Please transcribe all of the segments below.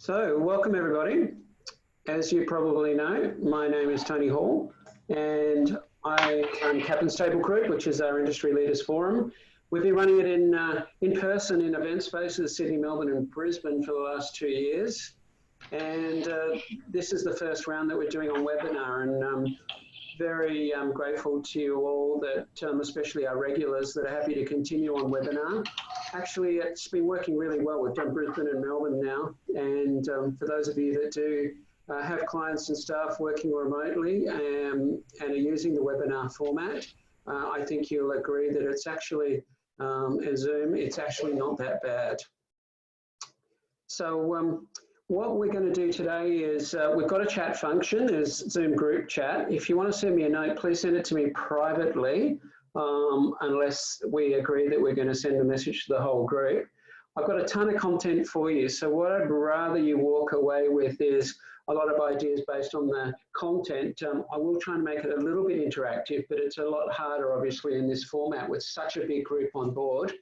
So, welcome everybody. As you probably know, my name is Tony Hall and I run Captain's Table Group, which is our Industry Leaders Forum. We've been running it in person in event spaces, Sydney, Melbourne and Brisbane for the last 2 years. And this is the first round that we're doing on webinar, and very grateful to you all that, especially our regulars that are happy to continue on webinar. Actually, it's been working really well. We've done Brisbane and Melbourne now. And for those of you that do have clients and staff working remotely and are using the webinar format, I think you'll agree that it's actually, as Zoom, it's actually not that bad. So what we're going to do today is we've got a chat function, there's Zoom group chat. If you want to send me a note, please send it to me privately, unless we agree that we're going to send a message to the whole group. I've got a ton of content for you, so what I'd rather you walk away with is a lot of ideas based on the content. I will try and make it a little bit interactive, but it's a lot harder obviously in this format with such a big group on board.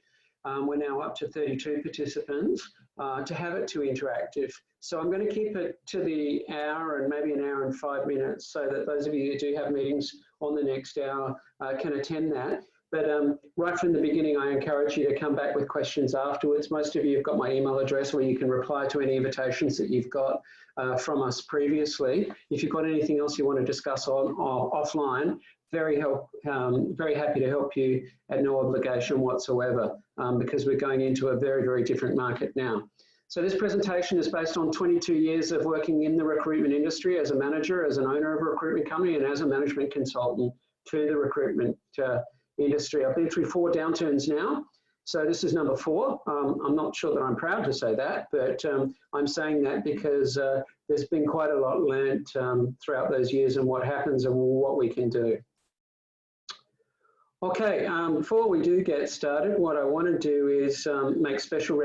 We're now up to 32 participants, to have it too interactive. So I'm going to keep it to the hour and maybe an hour and 5 minutes so that those of you who do have meetings on the next hour can attend that. But right from the beginning, I encourage you to come back with questions afterwards. Most of you have got my email address where you can reply to any invitations that you've got from us previously. If you've got anything else you want to discuss offline, very happy to help you at no obligation whatsoever, because we're going into a very, very different market now. So this presentation is based on 22 years of working in the recruitment industry as a manager, as an owner of a recruitment company, and as a management consultant to the recruitment industry. I've been through 4 downturns now, so this is number 4. I'm not sure that I'm proud to say that, but I'm saying that because there's been quite a lot learnt throughout those years and what happens and what we can do. Okay, before we do get started, what I want to do is make special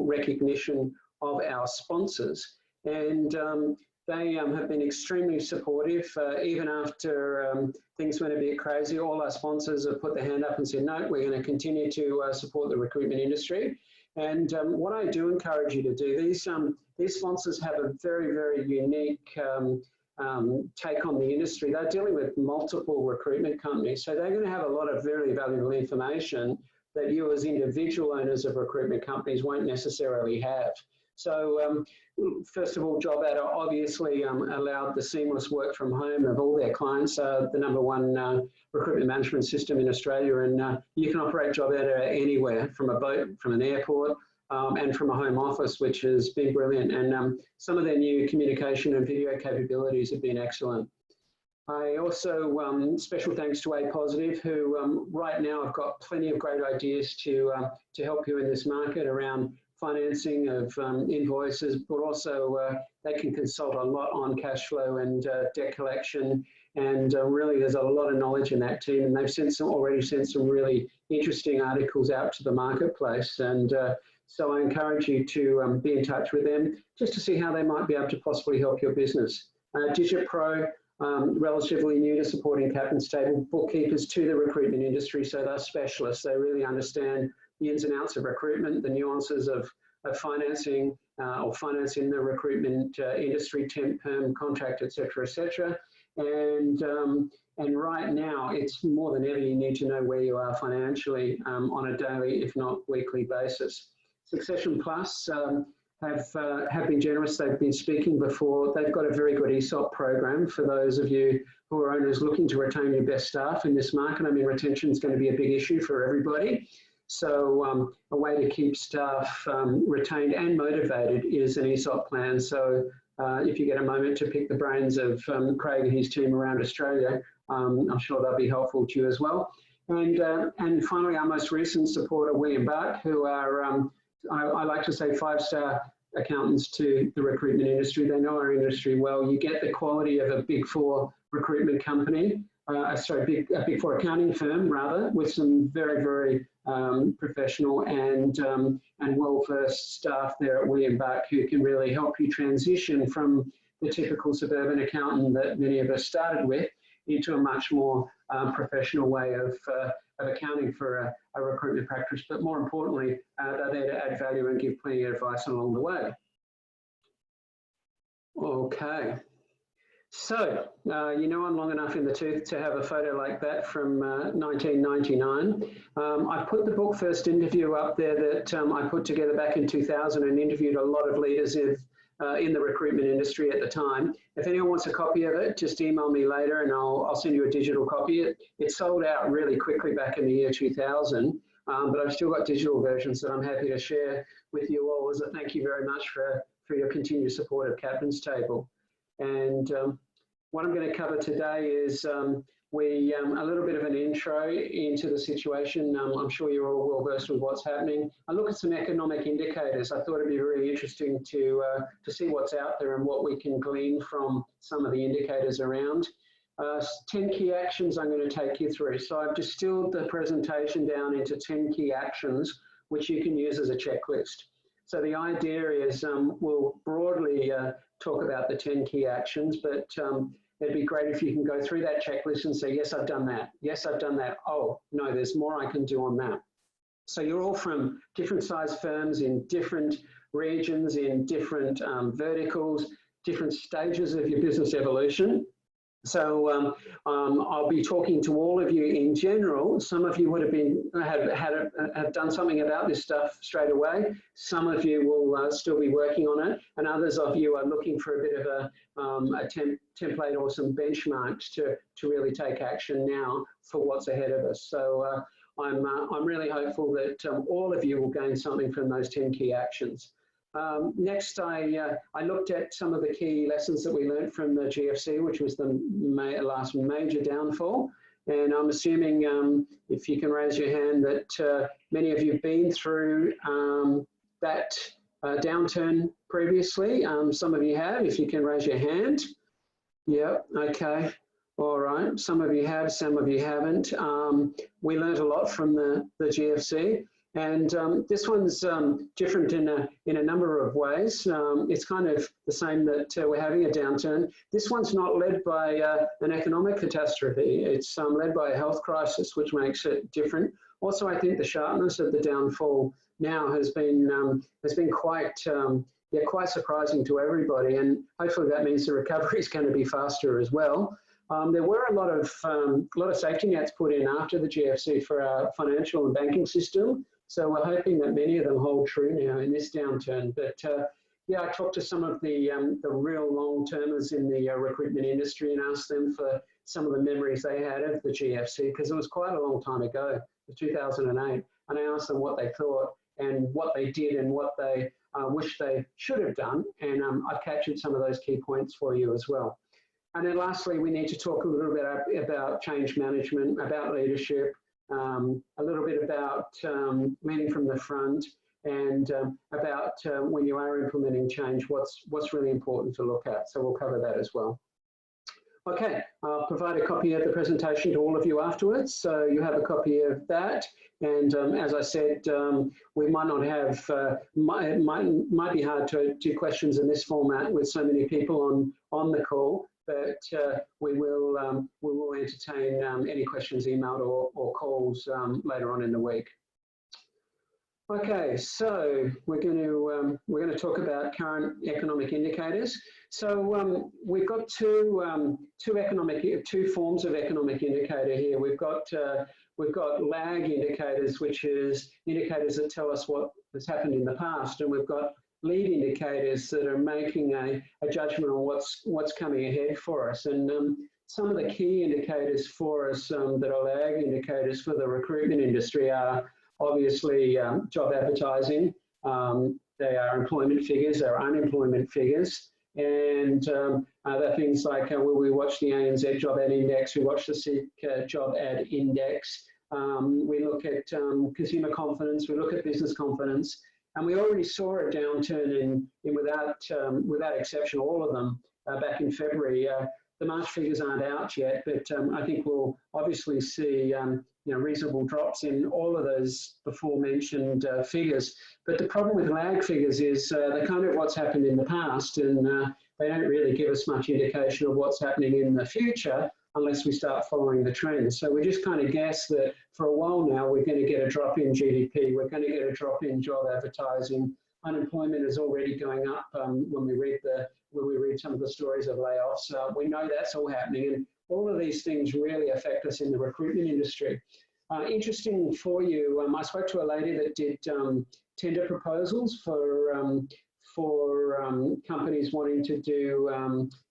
recognition of our sponsors, and they have been extremely supportive. Even after things went a bit crazy, all our sponsors have put their hand up and said, no, we're going to continue to support the recruitment industry. And what I do encourage you to do, these sponsors have a very, very unique take on the industry. They're dealing with multiple recruitment companies, so they're going to have a lot of very valuable information that you as individual owners of recruitment companies won't necessarily have. So first of all, JobAdder obviously allowed the seamless work from home of all their clients, the #1 recruitment management system in Australia, and you can operate JobAdder anywhere, from a boat, from an airport, and from a home office, which has been brilliant. And some of their new communication and video capabilities have been excellent. I also, special thanks to A Positive, who right now have got plenty of great ideas to help you in this market around financing of invoices, but also they can consult a lot on cash flow and debt collection. And really, there's a lot of knowledge in that team, and they've already sent some really interesting articles out to the marketplace. And so I encourage you to be in touch with them just to see how they might be able to possibly help your business. Digit Pro, relatively new to supporting Captain's Table, bookkeepers to the recruitment industry, so they're specialists. They really understand the ins and outs of recruitment, the nuances of financing or financing the recruitment industry, temp, perm, contract, etc., etc. And right now, it's more than ever you need to know where you are financially on a daily, if not weekly basis. Succession Plus have been generous. They've been speaking before. They've got a very good ESOP program for those of you who are owners looking to retain your best staff in this market. I mean, retention is going to be a big issue for everybody. So a way to keep staff retained and motivated is an ESOP plan. So if you get a moment to pick the brains of Craig and his team around Australia, I'm sure they'll be helpful to you as well. And finally, our most recent supporter, William Buck, who are, I like to say, 5-star accountants to the recruitment industry. They know our industry well. You get the quality of a Big 4 recruitment company, a Big 4 accounting firm, rather, with some very, very professional and well-versed staff there at William Buck, who can really help you transition from the typical suburban accountant that many of us started with into a much more professional way of accounting for a recruitment practice, but more importantly, they're there to add value and give plenty of advice along the way. Okay. So, you know I'm long enough in the tooth to have a photo like that from 1999. I put the book First Interview up there that I put together back in 2000 and interviewed a lot of leaders in the recruitment industry at the time. If anyone wants a copy of it, just email me later and I'll send you a digital copy. It sold out really quickly back in the year 2000, but I've still got digital versions that I'm happy to share with you all as a thank you very much for your continued support of Captain's Table. And what I'm going to cover today is a little bit of an intro into the situation. I'm sure you're all well versed with what's happening. I look at some economic indicators. I thought it'd be really interesting to see what's out there and what we can glean from some of the indicators around. 10 key actions I'm going to take you through. So I've distilled the presentation down into 10 key actions, which you can use as a checklist. So the idea is we'll broadly talk about the 10 key actions, but it'd be great if you can go through that checklist and say, yes, I've done that. Yes, I've done that. Oh, no, there's more I can do on that. So you're all from different size firms in different regions, in different verticals, different stages of your business evolution. So I'll be talking to all of you in general. Some of you would have done something about this stuff straight away. Some of you will still be working on it, and others of you are looking for a bit of a template or some benchmarks to really take action now for what's ahead of us. So I'm really hopeful that all of you will gain something from those 10 key actions. Next, I looked at some of the key lessons that we learned from the GFC, which was the last major downfall. And I'm assuming, if you can raise your hand, that many of you have been through that downturn previously. Some of you have, if you can raise your hand. Yep, okay. All right, some of you have, some of you haven't. We learned a lot from the GFC. And this one's different in a number of ways. It's kind of the same that we're having a downturn. This one's not led by an economic catastrophe. It's led by a health crisis, which makes it different. Also, I think the sharpness of the downfall now has been quite quite surprising to everybody. And hopefully that means the recovery is going to be faster as well. There were a lot of safety nets put in after the GFC for our financial and banking system. So we're hoping that many of them hold true now in this downturn. But yeah, I talked to some of the real long-termers in the recruitment industry and asked them for some of the memories they had of the GFC, because it was quite a long time ago, 2008. And I asked them what they thought and what they did and what they wish they should have done. And I've captured some of those key points for you as well. And then lastly, we need to talk a little bit about change management, about leadership, a little bit about leading from the front, and about when you are implementing change, what's really important to look at. So we'll cover that as well. Okay, I'll provide a copy of the presentation to all of you afterwards, so you have a copy of that. And as I said, we might not have, it might be hard to do questions in this format with so many people on the call. But we will entertain any questions emailed or calls later on in the week. Okay, so we're going to talk about current economic indicators. So we've got two forms of economic indicator here. We've got lag indicators, which is indicators that tell us what has happened in the past, and we've got lead indicators that are making a judgment on what's coming ahead for us. And some of the key indicators for us that are lag indicators for the recruitment industry are obviously job advertising. They are employment figures, they are unemployment figures. And they're things like we watch the ANZ job ad index, we watch the SEEK job ad index, we look at consumer confidence, we look at business confidence. And we already saw a downturn in without exception, all of them back in February. The March figures aren't out yet, but I think we'll obviously see reasonable drops in all of those before mentioned figures. But the problem with lag figures is they're kind of what's happened in the past, and they don't really give us much indication of what's happening in the future, unless we start following the trends. So we just kind of guess that for a while now, we're going to get a drop in GDP, we're going to get a drop in job advertising. Unemployment is already going up when we read some of the stories of layoffs. We know that's all happening, and all of these things really affect us in the recruitment industry. Interesting for you, I spoke to a lady that did tender proposals for companies wanting to do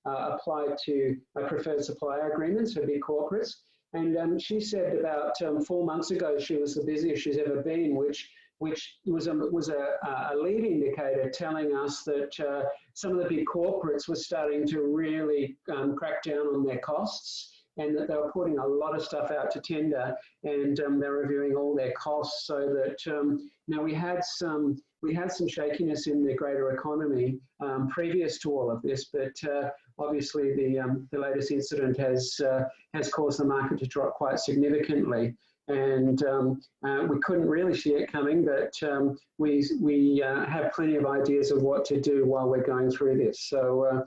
apply to preferred supplier agreements for big corporates. And she said about 4 months ago, she was the busiest she's ever been, which was a lead indicator telling us that some of the big corporates were starting to really crack down on their costs, and that they were putting a lot of stuff out to tender, and they're reviewing all their costs, so that now we had some shakiness in the greater economy previous to all of this, but obviously the latest incident has caused the market to drop quite significantly. And we couldn't really see it coming, but we have plenty of ideas of what to do while we're going through this. So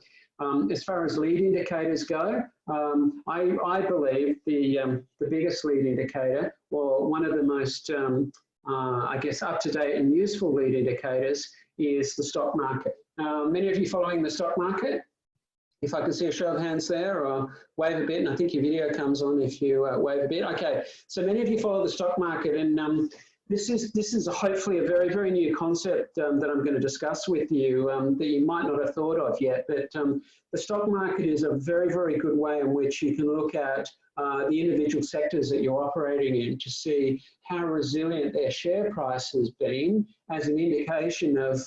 as far as lead indicators go, I believe the biggest lead indicator, or one of the most, I guess, up-to-date and useful lead indicators is the stock market. Many of you following the stock market? If I can see a show of hands there, or wave a bit, and I think your video comes on if you wave a bit. Okay, so many of you follow the stock market, and this is hopefully a very, very new concept that I'm going to discuss with you that you might not have thought of yet. But the stock market is a very, very good way in which you can look at the individual sectors that you're operating in to see how resilient their share price has been as an indication of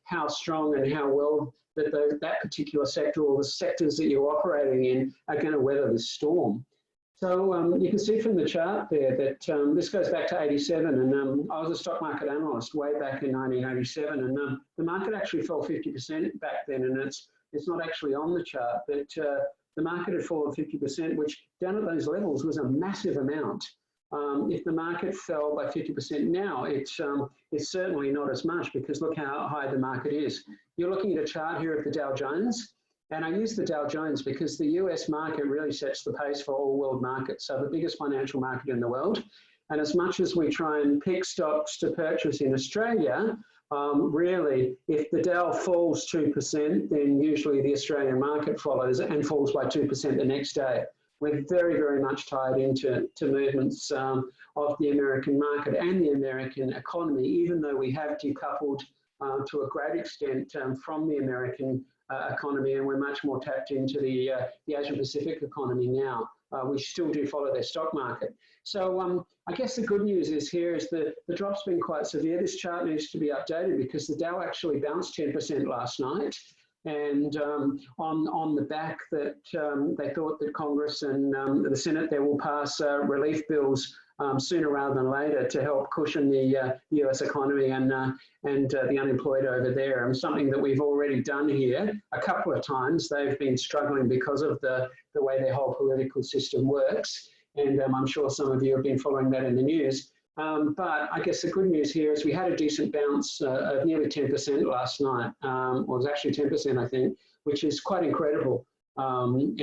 how strong and how well that particular sector or the sectors that you're operating in are going to weather the storm. So you can see from the chart there that this goes back to 87, and I was a stock market analyst way back in 1987, and the market actually fell 50% back then, and it's not actually on the chart, but the market had fallen 50%, which down at those levels was a massive amount. If the market fell by 50% now, it's certainly not as much, because look how high the market is. You're looking at a chart here of the Dow Jones, and I use the Dow Jones because the US market really sets the pace for all world markets, so the biggest financial market in the world. And as much as we try and pick stocks to purchase in Australia, really, if the Dow falls 2%, then usually the Australian market follows and falls by 2% the next day. We're very, very much tied into movements of the American market and the American economy, even though we have decoupled to a great extent from the American economy, and we're much more tapped into the Asia Pacific economy now. We still do follow their stock market. So I guess the good news is the drop's been quite severe. This chart needs to be updated because the Dow actually bounced 10% last night. And on the back that they thought that Congress and the Senate there will pass relief bills sooner rather than later to help cushion the US economy and the unemployed over there. And something that we've already done here a couple of times. They've been struggling because of the way their whole political system works. And I'm sure some of you have been following that in the news. But I guess the good news here is we had a decent bounce of nearly 10% last night. Well, it was actually 10%, I think, which is quite incredible. And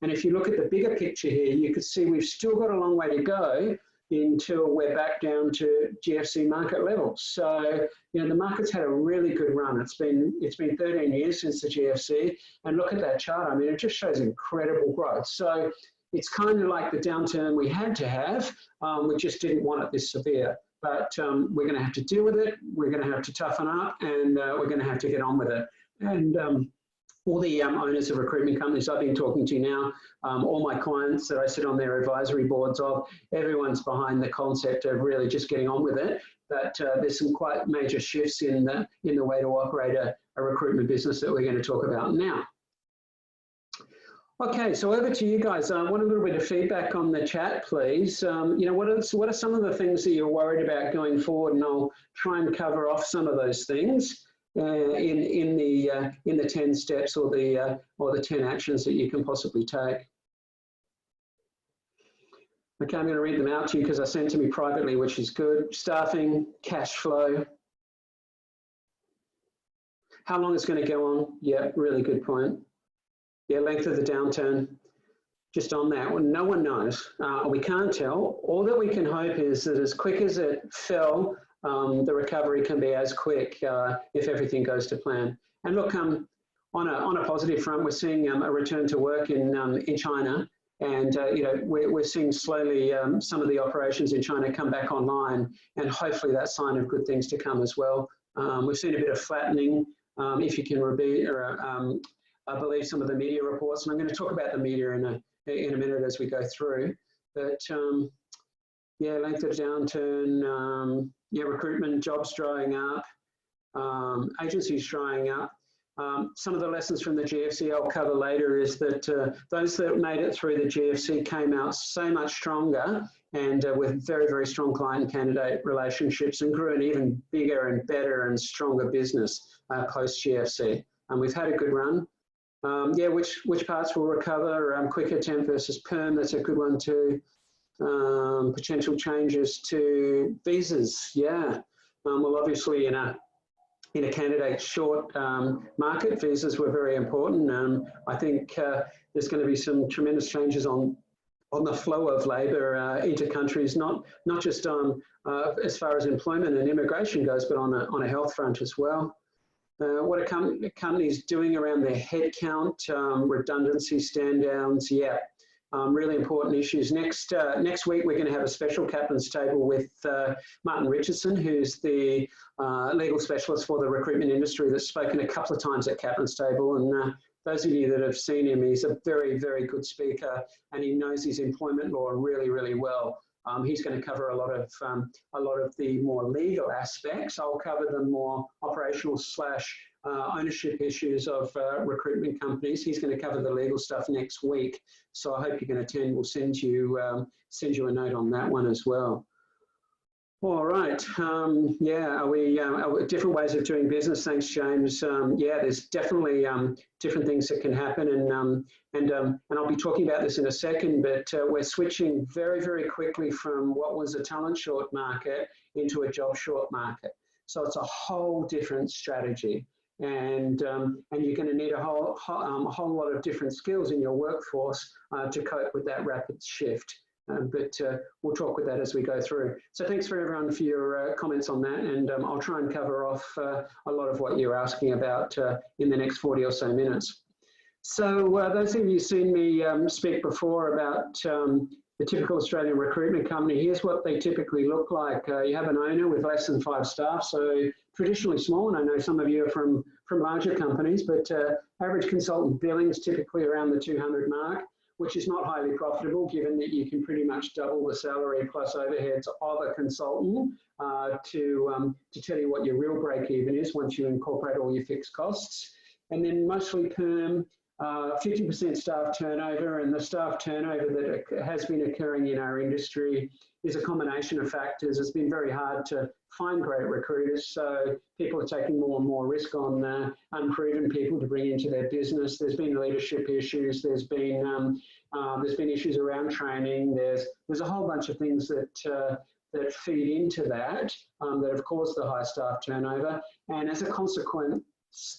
if you look at the bigger picture here, you can see we've still got a long way to go until we're back down to GFC market levels. So, you know, the market's had a really good run. It's been 13 years since the GFC, and look at that chart. I mean, it just shows incredible growth. So it's kind of like the downturn we had to have. We just didn't want it this severe, but we're going to have to deal with it. We're going to have to toughen up, and we're going to have to get on with it. And all the owners of recruitment companies I've been talking to now, all my clients that I sit on their advisory boards of, everyone's behind the concept of really just getting on with it. But there's some quite major shifts in the way to operate a recruitment business that we're going to talk about now. Okay, so over to you guys. I want a little bit of feedback on the chat, please. You know, what are some of the things that you're worried about going forward, and I'll try and cover off some of those things in the 10 steps or the 10 actions that you can possibly take. Okay, I'm going to read them out to you because I sent to me privately, which is good. Staffing, cash flow. How long it's going to go on? Yeah, really good point. Yeah, length of the downturn. just on that, well, no one knows. We can't tell. All that we can hope is that as quick as it fell, the recovery can be as quick if everything goes to plan. And look, on a positive front, we're seeing a return to work in China, and you know, we're seeing slowly some of the operations in China come back online, and hopefully that's a sign of good things to come as well. We've seen a bit of flattening, if you can I believe some of the media reports, and I'm going to talk about the media in a minute as we go through. But yeah, length of downturn, yeah, recruitment, jobs drying up, agencies drying up. Some of the lessons from the GFC I'll cover later is that those that made it through the GFC came out so much stronger and with very, very strong client and candidate relationships, and grew an even bigger and better and stronger business post-GFC. And we've had a good run. Yeah, which parts will recover? Quicker temp versus perm, that's a good one too. Potential changes to visas, yeah. Well, obviously in a candidate short market, visas were very important. I think there's going to be some tremendous changes on the flow of labour into countries, not just as far as employment and immigration goes, but on a health front as well. What are companies doing around their headcount, redundancy, stand downs? Yeah, really important issues. Next week, we're going to have a special captain's table with Martin Richardson, who's the legal specialist for the recruitment industry that's spoken a couple of times at captain's table. And those of you that have seen him, he's a very, very good speaker, and he knows his employment law really, really well. He's going to cover a lot of the more legal aspects. I'll cover the more operational / ownership issues of recruitment companies. He's going to cover the legal stuff next week, so I hope you can attend. We'll send you a note on that one as well. All right. Yeah, are we different ways of doing business? Thanks, James. Yeah, there's definitely different things that can happen, and I'll be talking about this in a second. But we're switching very, very quickly from what was a talent short market into a job short market. So it's a whole different strategy, and you're going to need a whole lot of different skills in your workforce to cope with that rapid shift. But we'll talk with that as we go through. So thanks for everyone for your comments on that, and I'll try and cover off a lot of what you're asking about in the next 40 or so minutes. So those of you who've seen me speak before about the typical Australian recruitment company, here's what they typically look like. You have an owner with less than 5 staff, so traditionally small, and I know some of you are from larger companies, but average consultant billings typically around the 200 mark, which is not highly profitable given that you can pretty much double the salary plus overheads of a consultant to tell you what your real break even is once you incorporate all your fixed costs. And then mostly perm, 50% staff turnover, and the staff turnover that has been occurring in our industry is a combination of factors. It's been very hard to find great recruiters, so people are taking more and more risk on unproven people to bring into their business. There's been leadership issues. There's been issues around training. There's a whole bunch of things that feed into that that have caused the high staff turnover, and as a consequence,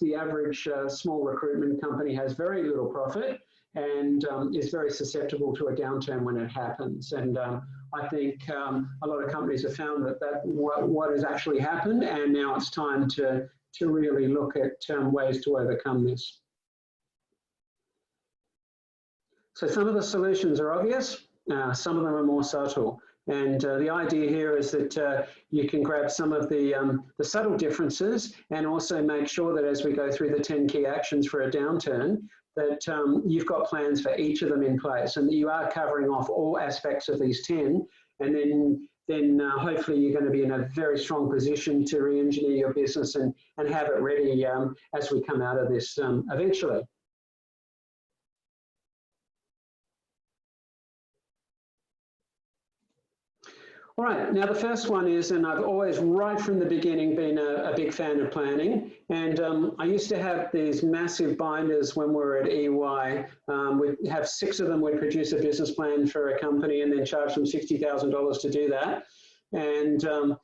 the average small recruitment company has very little profit and is very susceptible to a downturn when it happens. And I think a lot of companies have found that what has actually happened, and now it's time to really look at ways to overcome this. So some of the solutions are obvious, some of them are more subtle. And the idea here is that you can grab some of the subtle differences and also make sure that as we go through the 10 key actions for a downturn, that you've got plans for each of them in place and that you are covering off all aspects of these 10. And then hopefully you're going to be in a very strong position to re-engineer your business and have it ready as we come out of this eventually. All right, now the first one is, and I've always, right from the beginning, been a big fan of planning. And I used to have these massive binders when we were at EY. We'd have 6 of them. We'd produce a business plan for a company and then charge them $60,000 to do that. And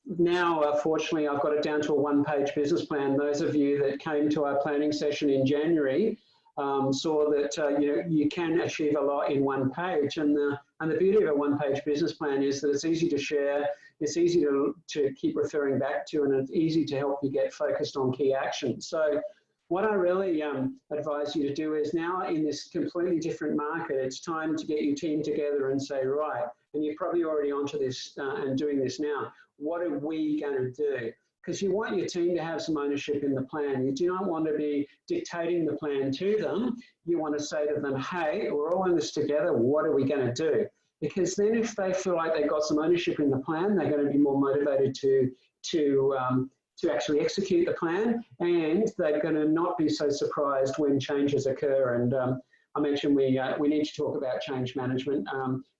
now, fortunately, I've got it down to a 1-page business plan. Those of you that came to our planning session in January saw that you can achieve a lot in one page. And the beauty of a one-page business plan is that it's easy to share, it's easy to keep referring back to, and it's easy to help you get focused on key actions. So what I really advise you to do is, now in this completely different market, it's time to get your team together and say, right, and you're probably already onto this and doing this now, what are we going to do? Because you want your team to have some ownership in the plan. You do not want to be dictating the plan to them. You want to say to them, hey, we're all in this together, what are we going to do? Because then if they feel like they've got some ownership in the plan, they're going to be more motivated to actually execute the plan, and they're going to not be so surprised when changes occur. And I mentioned we need to talk about change management.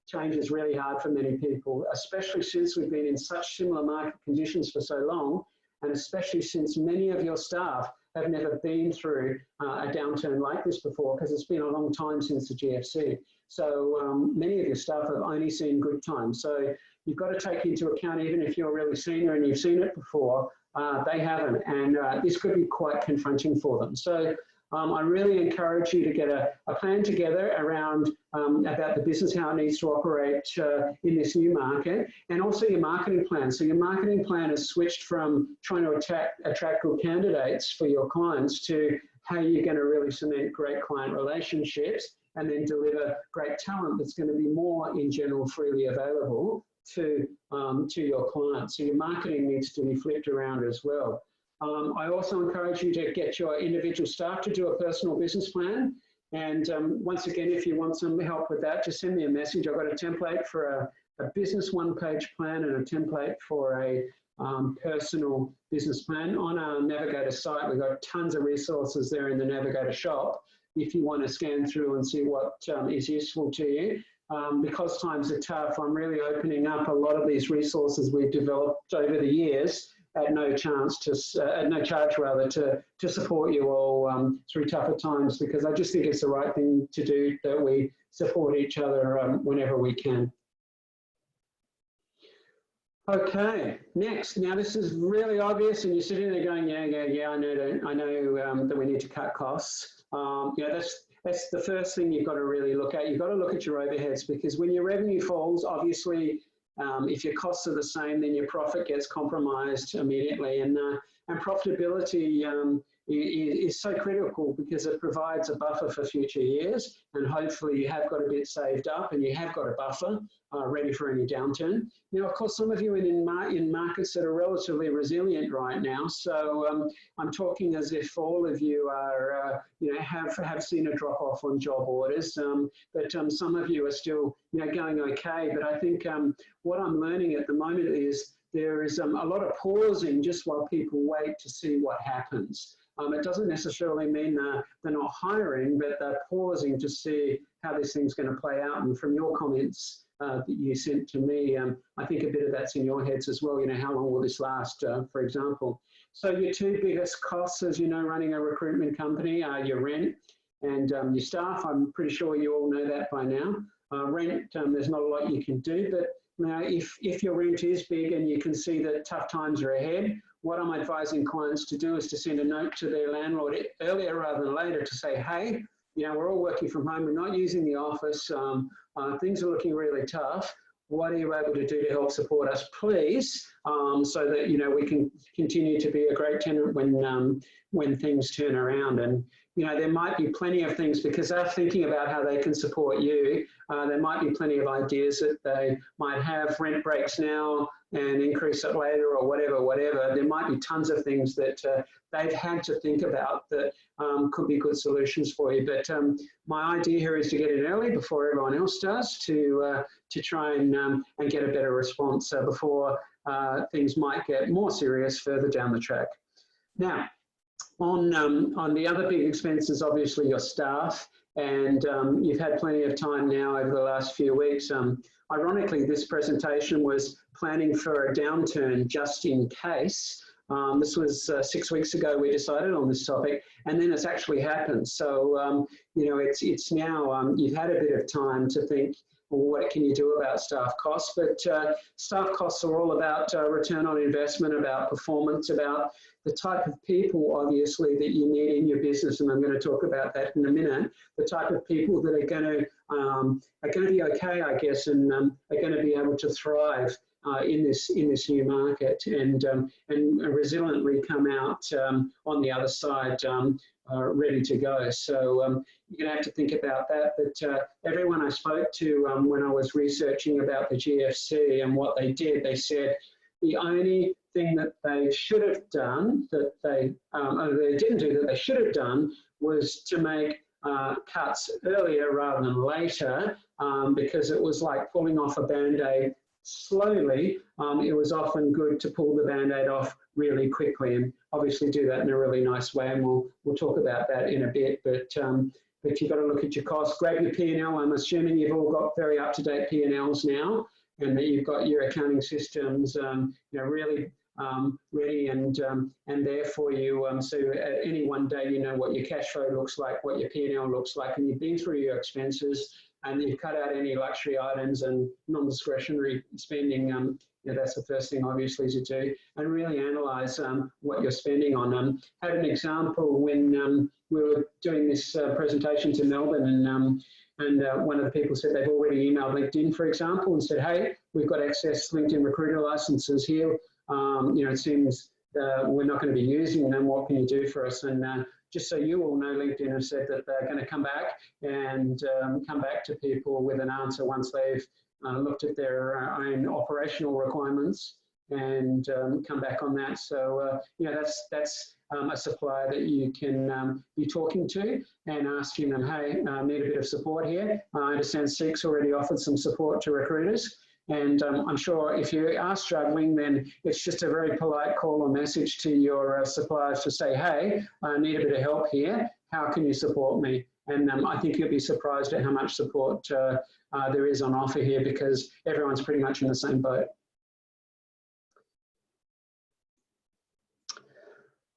Change is really hard for many people, especially since we've been in such similar market conditions for so long, and especially since many of your staff have never been through a downturn like this before, because it's been a long time since the GFC. So many of your staff have only seen good times. So you've got to take into account, even if you're really senior and you've seen it before, they haven't, and this could be quite confronting for them. So I really encourage you to get a plan together around about the business, how it needs to operate in this new market, and also your marketing plan. So your marketing plan has switched from trying to attract good candidates for your clients to how you're going to really cement great client relationships and then deliver great talent that's going to be more, in general, freely available to your clients. So your marketing needs to be flipped around as well. I also encourage you to get your individual staff to do a personal business plan. And once again, if you want some help with that, just send me a message. I've got a template for a business one-page plan and a template for a personal business plan. On our Navigator site, we've got tons of resources there in the Navigator shop if you want to scan through and see what is useful to you. Because times are tough, I'm really opening up a lot of these resources we've developed over the years at no charge to support you all through tougher times, because I just think it's the right thing to do, that we support each other whenever we can. Okay, next. Now this is really obvious, and you're sitting there going, yeah, I know that we need to cut costs. That's the first thing you've got to really look at. You've got to look at your overheads, because when your revenue falls, obviously, if your costs are the same, then your profit gets compromised immediately. And profitability is so critical, because it provides a buffer for future years. And hopefully you have got a bit saved up and you have got a buffer ready for any downturn. Now, of course, some of you are in markets that are relatively resilient right now. So I'm talking as if all of you are, have seen a drop off on job orders. But some of you are still, going okay. But I think what I'm learning at the moment is there is a lot of pausing just while people wait to see what happens. It doesn't necessarily mean they're not hiring, but they're pausing to see how this thing's going to play out. And from your comments that you sent to me, I think a bit of that's in your heads as well. How long will this last, for example? So your two biggest costs, as you know, running a recruitment company are your rent and your staff. I'm pretty sure you all know that by now. Rent, there's not a lot you can do, but if your rent is big and you can see that tough times are ahead, what I'm advising clients to do is to send a note to their landlord earlier rather than later to say, hey, we're all working from home, we're not using the office, things are looking really tough. What are you able to do to help support us, please, so that we can continue to be a great tenant when things turn around. And there might be plenty of things, because they're thinking about how they can support you. There might be plenty of ideas that they might have, rent breaks now and increase it later, or whatever. There might be tons of things that they've had to think about that could be good solutions for you. But my idea here is to get in early before everyone else does, to try and get a better response before things might get more serious further down the track. Now, on the other big expenses, obviously your staff, and you've had plenty of time now over the last few weeks. Ironically, this presentation was planning for a downturn just in case. This was 6 weeks ago we decided on this topic, and then it's actually happened. So, it's now, you've had a bit of time to think, what can you do about staff costs. But staff costs are all about return on investment, about performance, about the type of people, obviously, that you need in your business, and I'm going to talk about that in a minute. The type of people that are going to be okay, I guess, and are going to be able to thrive in this new market, and resiliently come out on the other side ready to go. So you're going to have to think about that. But everyone I spoke to when I was researching about the GFC and what they did, they said the only thing that they should have done, that they didn't do, that they should have done, was to make cuts earlier rather than later, because it was like pulling off a Band-Aid slowly. It was often good to pull the Band-Aid off really quickly, and obviously do that in a really nice way, and we'll talk about that in a bit. But you've got to look at your costs, grab your P&L. I'm assuming you've all got very up-to-date P&Ls now, and that you've got your accounting systems really ready and there for you. So at any one day, you know what your cash flow looks like, what your P&L looks like, and you've been through your expenses, and you've cut out any luxury items and non-discretionary spending. That's the first thing, obviously, to do, and really analyse what you're spending on. Had an example when we were doing this presentation to Melbourne, and one of the people said they've already emailed LinkedIn, for example, and said, hey, we've got excess LinkedIn recruiter licenses here. It seems we're not going to be using them. What can you do for us? And just so you all know, LinkedIn have said that they're going to come back and come back to people with an answer once they've looked at their own operational requirements and come back on that. So that's a supplier that you can be talking to and asking them, hey, need a bit of support here. I understand Seek's already offered some support to recruiters. And I'm sure if you are struggling, then it's just a very polite call or message to your suppliers to say, hey, I need a bit of help here. How can you support me? And I think you'll be surprised at how much support there is on offer here, because everyone's pretty much in the same boat.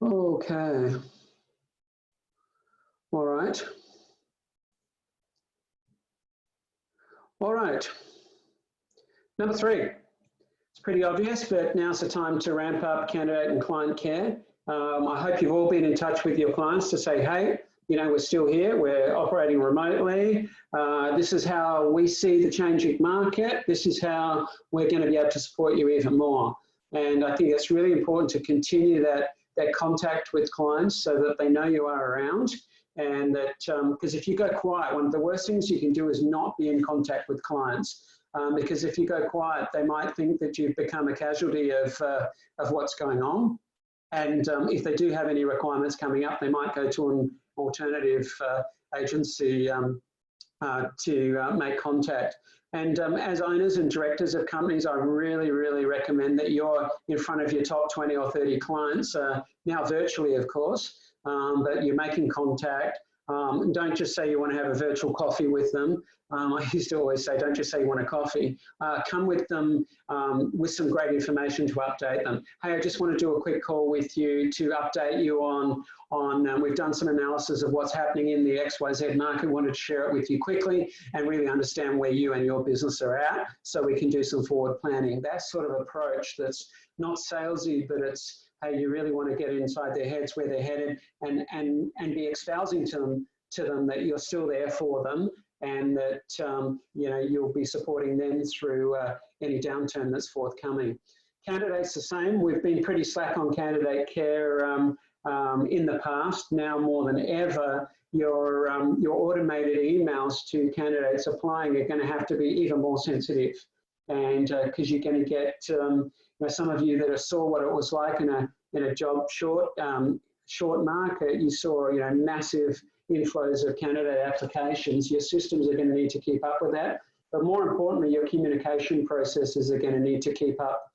Okay. All right. All right. Number 3, it's pretty obvious, but now's the time to ramp up candidate and client care. I hope you've all been in touch with your clients to say, hey, we're still here, we're operating remotely. This is how we see the changing market. This is how we're going to be able to support you even more. And I think it's really important to continue that contact with clients so that they know you are around. And that, because if you go quiet, one of the worst things you can do is not be in contact with clients. Because if you go quiet, they might think that you've become a casualty of what's going on. And if they do have any requirements coming up, they might go to an alternative agency to make contact. And as owners and directors of companies, I really, really recommend that you're in front of your top 20 or 30 clients, now virtually, of course, but you're making contact. Don't just say you want to have a virtual coffee with them. I used to always say, don't just say you want a coffee. Come with them with some great information to update them. Hey, I just want to do a quick call with you to update you on we've done some analysis of what's happening in the XYZ market. Wanted to share it with you quickly and really understand where you and your business are at so we can do some forward planning. That sort of approach that's not salesy, but it's, hey, you really want to get inside their heads where they're headed and be espousing to them that you're still there for them, and that you'll be supporting them through any downturn that's forthcoming. Candidates the same. We've been pretty slack on candidate care in the past. Now more than ever, your automated emails to candidates applying are going to have to be even more sensitive, and because you're going to get some of you that saw what it was like in a job short market. You saw massive inflows of candidate applications. Your systems are going to need to keep up with that, but more importantly, your communication processes are going to need to keep up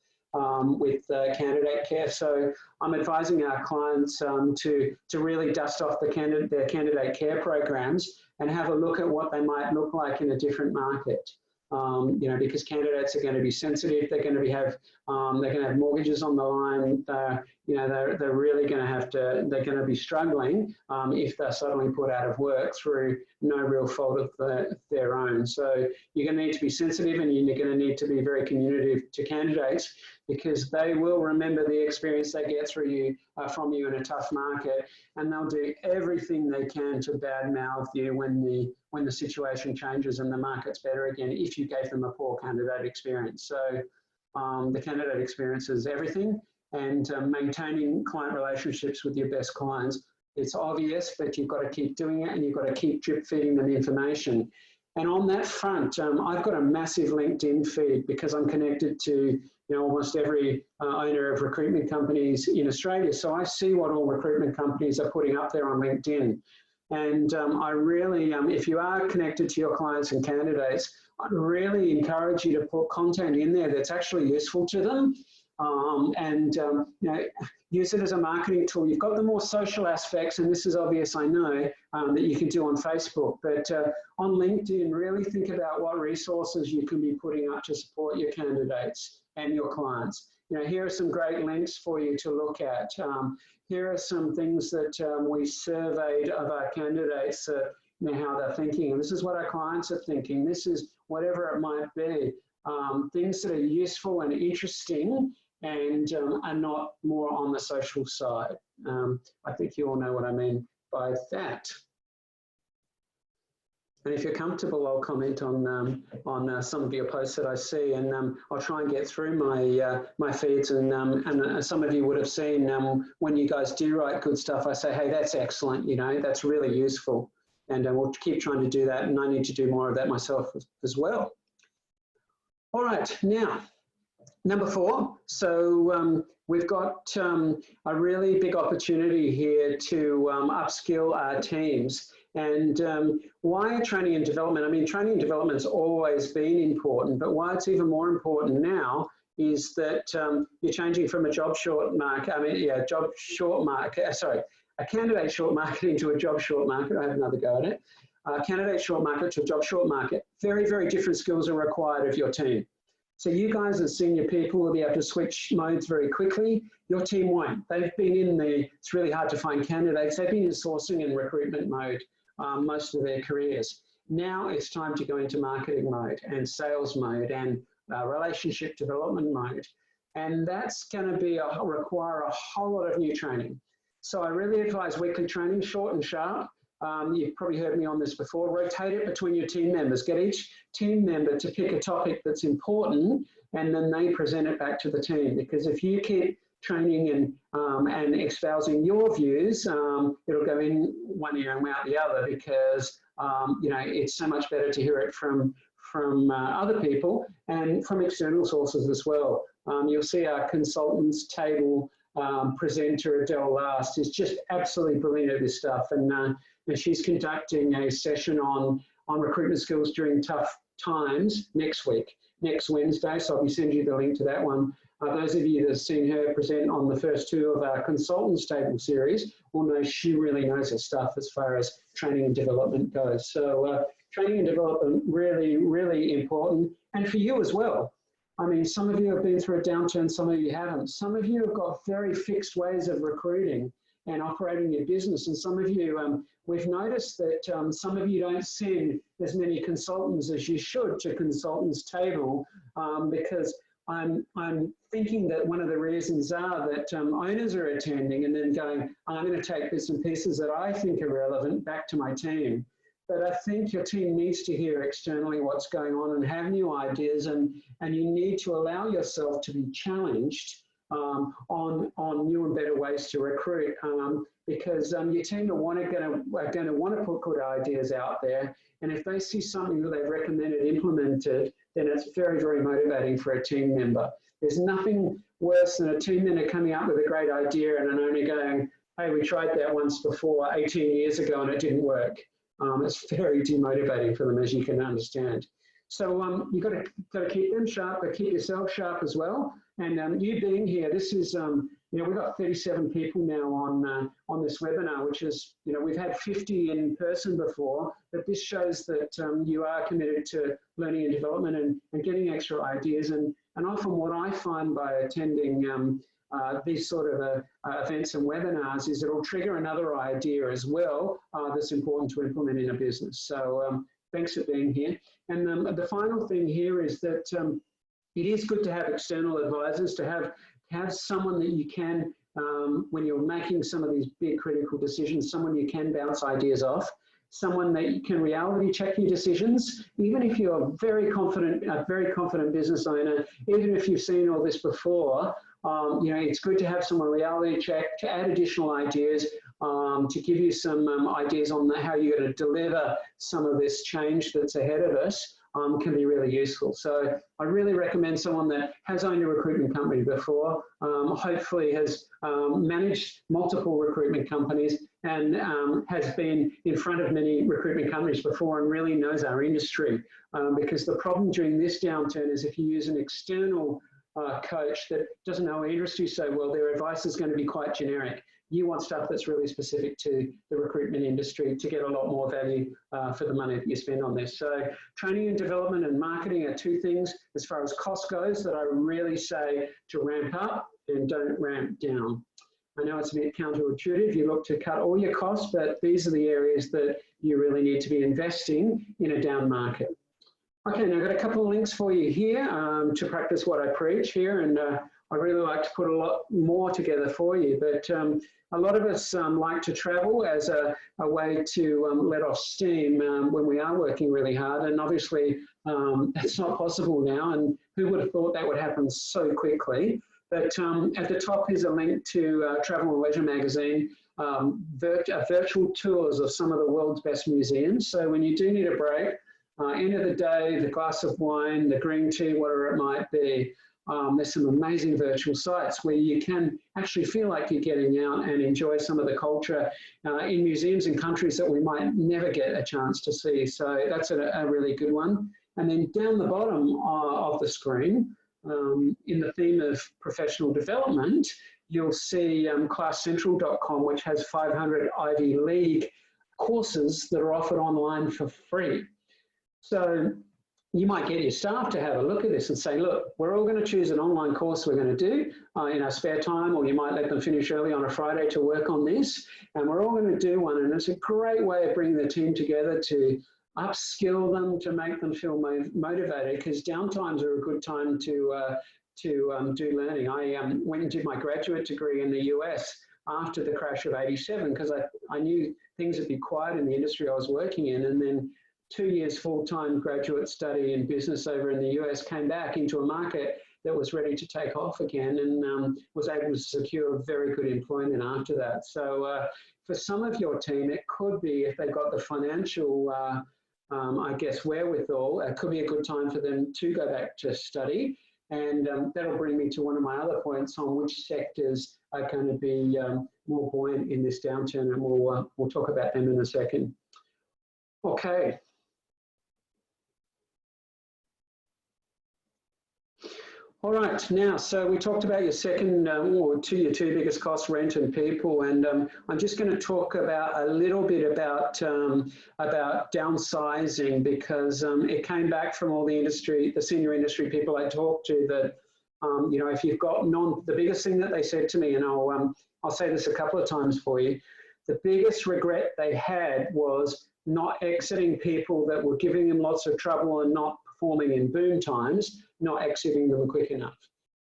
with candidate care. So I'm advising our clients to really dust off their candidate care programs and have a look at what they might look like in a different market. you know, because candidates are going to be sensitive. They're going to have mortgages on the line. You know, they're really going to have to. They're going to be struggling if they're suddenly put out of work through no real fault of their own. So you're going to need to be sensitive, and you're going to need to be very communicative to candidates, because they will remember the experience they get from you in a tough market, and they'll do everything they can to badmouth you when the situation changes and the market's better again, if you gave them a poor candidate experience. So the candidate experience is everything, and maintaining client relationships with your best clients, it's obvious, but you've got to keep doing it, and you've got to keep drip feeding them information. And on that front, I've got a massive LinkedIn feed, because I'm connected to almost every owner of recruitment companies in Australia. So I see what all recruitment companies are putting up there on LinkedIn. And I really, if you are connected to your clients and candidates, I'd really encourage you to put content in there that's actually useful to them, use it as a marketing tool. You've got the more social aspects, and this is obvious, I know, that you can do on Facebook, but on LinkedIn, really think about what resources you can be putting up to support your candidates and your clients. Here are some great links for you to look at. Here are some things that we surveyed of our candidates, how they're thinking. And this is what our clients are thinking. This is whatever it might be. Things that are useful and interesting, and are not more on the social side. I think you all know what I mean by that. And if you're comfortable, I'll comment on some of your posts that I see, and I'll try and get through my feeds. And some of you would have seen when you guys do write good stuff, I say, hey, that's excellent. That's really useful, and we'll keep trying to do that. And I need to do more of that myself as well. All right, now number 4. So we've got a really big opportunity here to upskill our teams. And why training and development? I mean, training and development has always been important, but why it's even more important now is that you're changing from a job short market, a candidate short market into a job short market. I have another go at it. Candidate short market to a job short market. Very, very different skills are required of your team. So you guys as senior people will be able to switch modes very quickly. Your team won't. They've been in it's really hard to find candidates. They've been in sourcing and recruitment mode most of their careers. Now it's time to go into marketing mode and sales mode and relationship development mode. And that's going to require a whole lot of new training. So I really advise weekly training, short and sharp. You've probably heard me on this before. Rotate it between your team members. Get each team member to pick a topic that's important, and then they present it back to the team. Because if you keep training and espousing your views, it'll go in one ear and out the other, because it's so much better to hear it from other people and from external sources as well. You'll see our consultants table presenter Adele Last is just absolutely brilliant at this stuff, and she's conducting a session on recruitment skills during tough times next Wednesday, so I'll be sending you the link to that one. Those of you that have seen her present on the first 2 of our consultants table series will know she really knows her stuff as far as training and development goes. So training and development, really, really important, and for you as well. I mean, some of you have been through a downturn, some of you haven't. Some of you have got very fixed ways of recruiting and operating your business. And some of you, we've noticed that some of you don't send as many consultants as you should to consultants table, because I'm thinking that one of the reasons are that owners are attending and then going, I'm going to take bits and pieces that I think are relevant back to my team. But I think your team needs to hear externally what's going on and have new ideas, and you need to allow yourself to be challenged on new and better ways to recruit, because your team are going to want to put good ideas out there, and if they see something that they've recommended implemented, then it's very, very motivating for a team member. There's nothing worse than a team member coming up with a great idea and an owner going, hey, we tried that once before 18 years ago and it didn't work. It's very demotivating for them, as you can understand. So you've got to keep them sharp, but keep yourself sharp as well. And you being here, this is we've got 37 people now on this webinar, which is, we've had 50 in person before, but this shows that you are committed to learning and development and getting extra ideas. And often what I find by attending these sort of events and webinars is it'll trigger another idea as well that's important to implement in a business. So thanks for being here. And the final thing here is that it is good to have external advisors, to have someone that you can, when you're making some of these big critical decisions, someone you can bounce ideas off, someone that you can reality check your decisions, even if you're a very confident business owner, even if you've seen all this before, it's good to have someone reality check, to add additional ideas, to give you some ideas on how you're going to deliver some of this change that's ahead of us. Can be really useful. So I really recommend someone that has owned a recruitment company before, hopefully has managed multiple recruitment companies and has been in front of many recruitment companies before and really knows our industry. Because the problem during this downturn is if you use an external coach that doesn't know our industry so well, their advice is going to be quite generic. You want stuff that's really specific to the recruitment industry to get a lot more value for the money that you spend on this. So training and development and marketing are two things as far as cost goes that I really say to ramp up and don't ramp down. I know it's a bit counterintuitive. You look to cut all your costs, but these are the areas that you really need to be investing in a down market. Okay, now I've got a couple of links for you here to practice what I preach here, and I really like to put a lot more together for you, but a lot of us like to travel as a way to let off steam when we are working really hard, and obviously that's not possible now, and who would have thought that would happen so quickly. But at the top is a link to Travel and Leisure magazine, virtual tours of some of the world's best museums. So when you do need a break, end of the day, the glass of wine, the green tea, whatever it might be, there's some amazing virtual sites where you can actually feel like you're getting out and enjoy some of the culture in museums in countries that we might never get a chance to see. So that's a really good one. And then down the bottom of the screen, in the theme of professional development, you'll see classcentral.com, which has 500 Ivy League courses that are offered online for free. So you might get your staff to have a look at this and say, look, we're all going to choose an online course we're going to do in our spare time, or you might let them finish early on a Friday to work on this, and we're all going to do one. And it's a great way of bringing the team together to upskill them, to make them feel motivated, because downtimes are a good time to do learning. I went and did my graduate degree in the US after the crash of '87 because I knew things would be quiet in the industry I was working in, and then 2 years full-time graduate study in business over in the US, came back into a market that was ready to take off again, and was able to secure very good employment after that. So for some of your team, it could be, if they've got the financial, I guess, wherewithal, it could be a good time for them to go back to study. And that'll bring me to one of my other points on which sectors are going to be more buoyant in this downturn, and we'll talk about them in a second. Okay. All right, now, so we talked about your second, your two biggest costs, rent and people, and I'm just going to talk about a little bit about downsizing, because it came back from all the industry, the senior industry people I talked to, that if you've got the biggest thing that they said to me, and I'll say this a couple of times for you, the biggest regret they had was not exiting people that were giving them lots of trouble and not performing in boom times, not exiting them quick enough.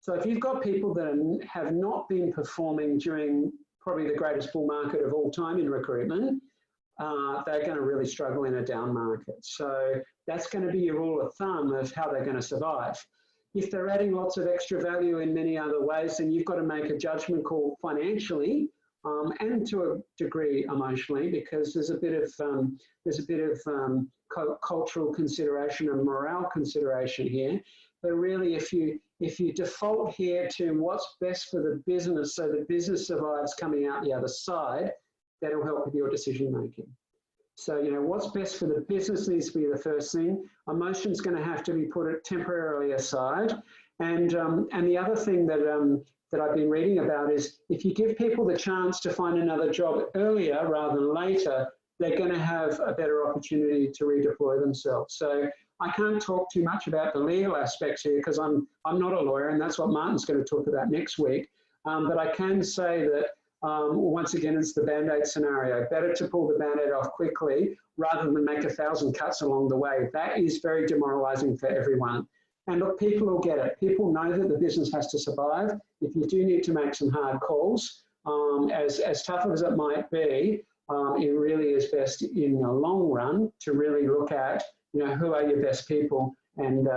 So if you've got people that have not been performing during probably the greatest bull market of all time in recruitment, they're going to really struggle in a down market. So that's going to be your rule of thumb of how they're going to survive. If they're adding lots of extra value in many other ways, then you've got to make a judgment call financially, and to a degree emotionally, because there's a bit of cultural consideration and morale consideration here. But really, if you default here to what's best for the business, so the business survives coming out the other side, that'll help with your decision making. So what's best for the business needs to be the first thing. Emotion's going to have to be put temporarily aside, and the other thing that that I've been reading about is if you give people the chance to find another job earlier rather than later, they're going to have a better opportunity to redeploy themselves. So I can't talk too much about the legal aspects here because I'm not a lawyer, and that's what Martin's going to talk about next week. But I can say that once again, it's the Band-Aid scenario. Better to pull the Band-Aid off quickly rather than make 1,000 cuts along the way. That is very demoralizing for everyone. And look, people will get it. People know that the business has to survive. If you do need to make some hard calls, as tough as it might be, it really is best in the long run to really look at, who are your best people and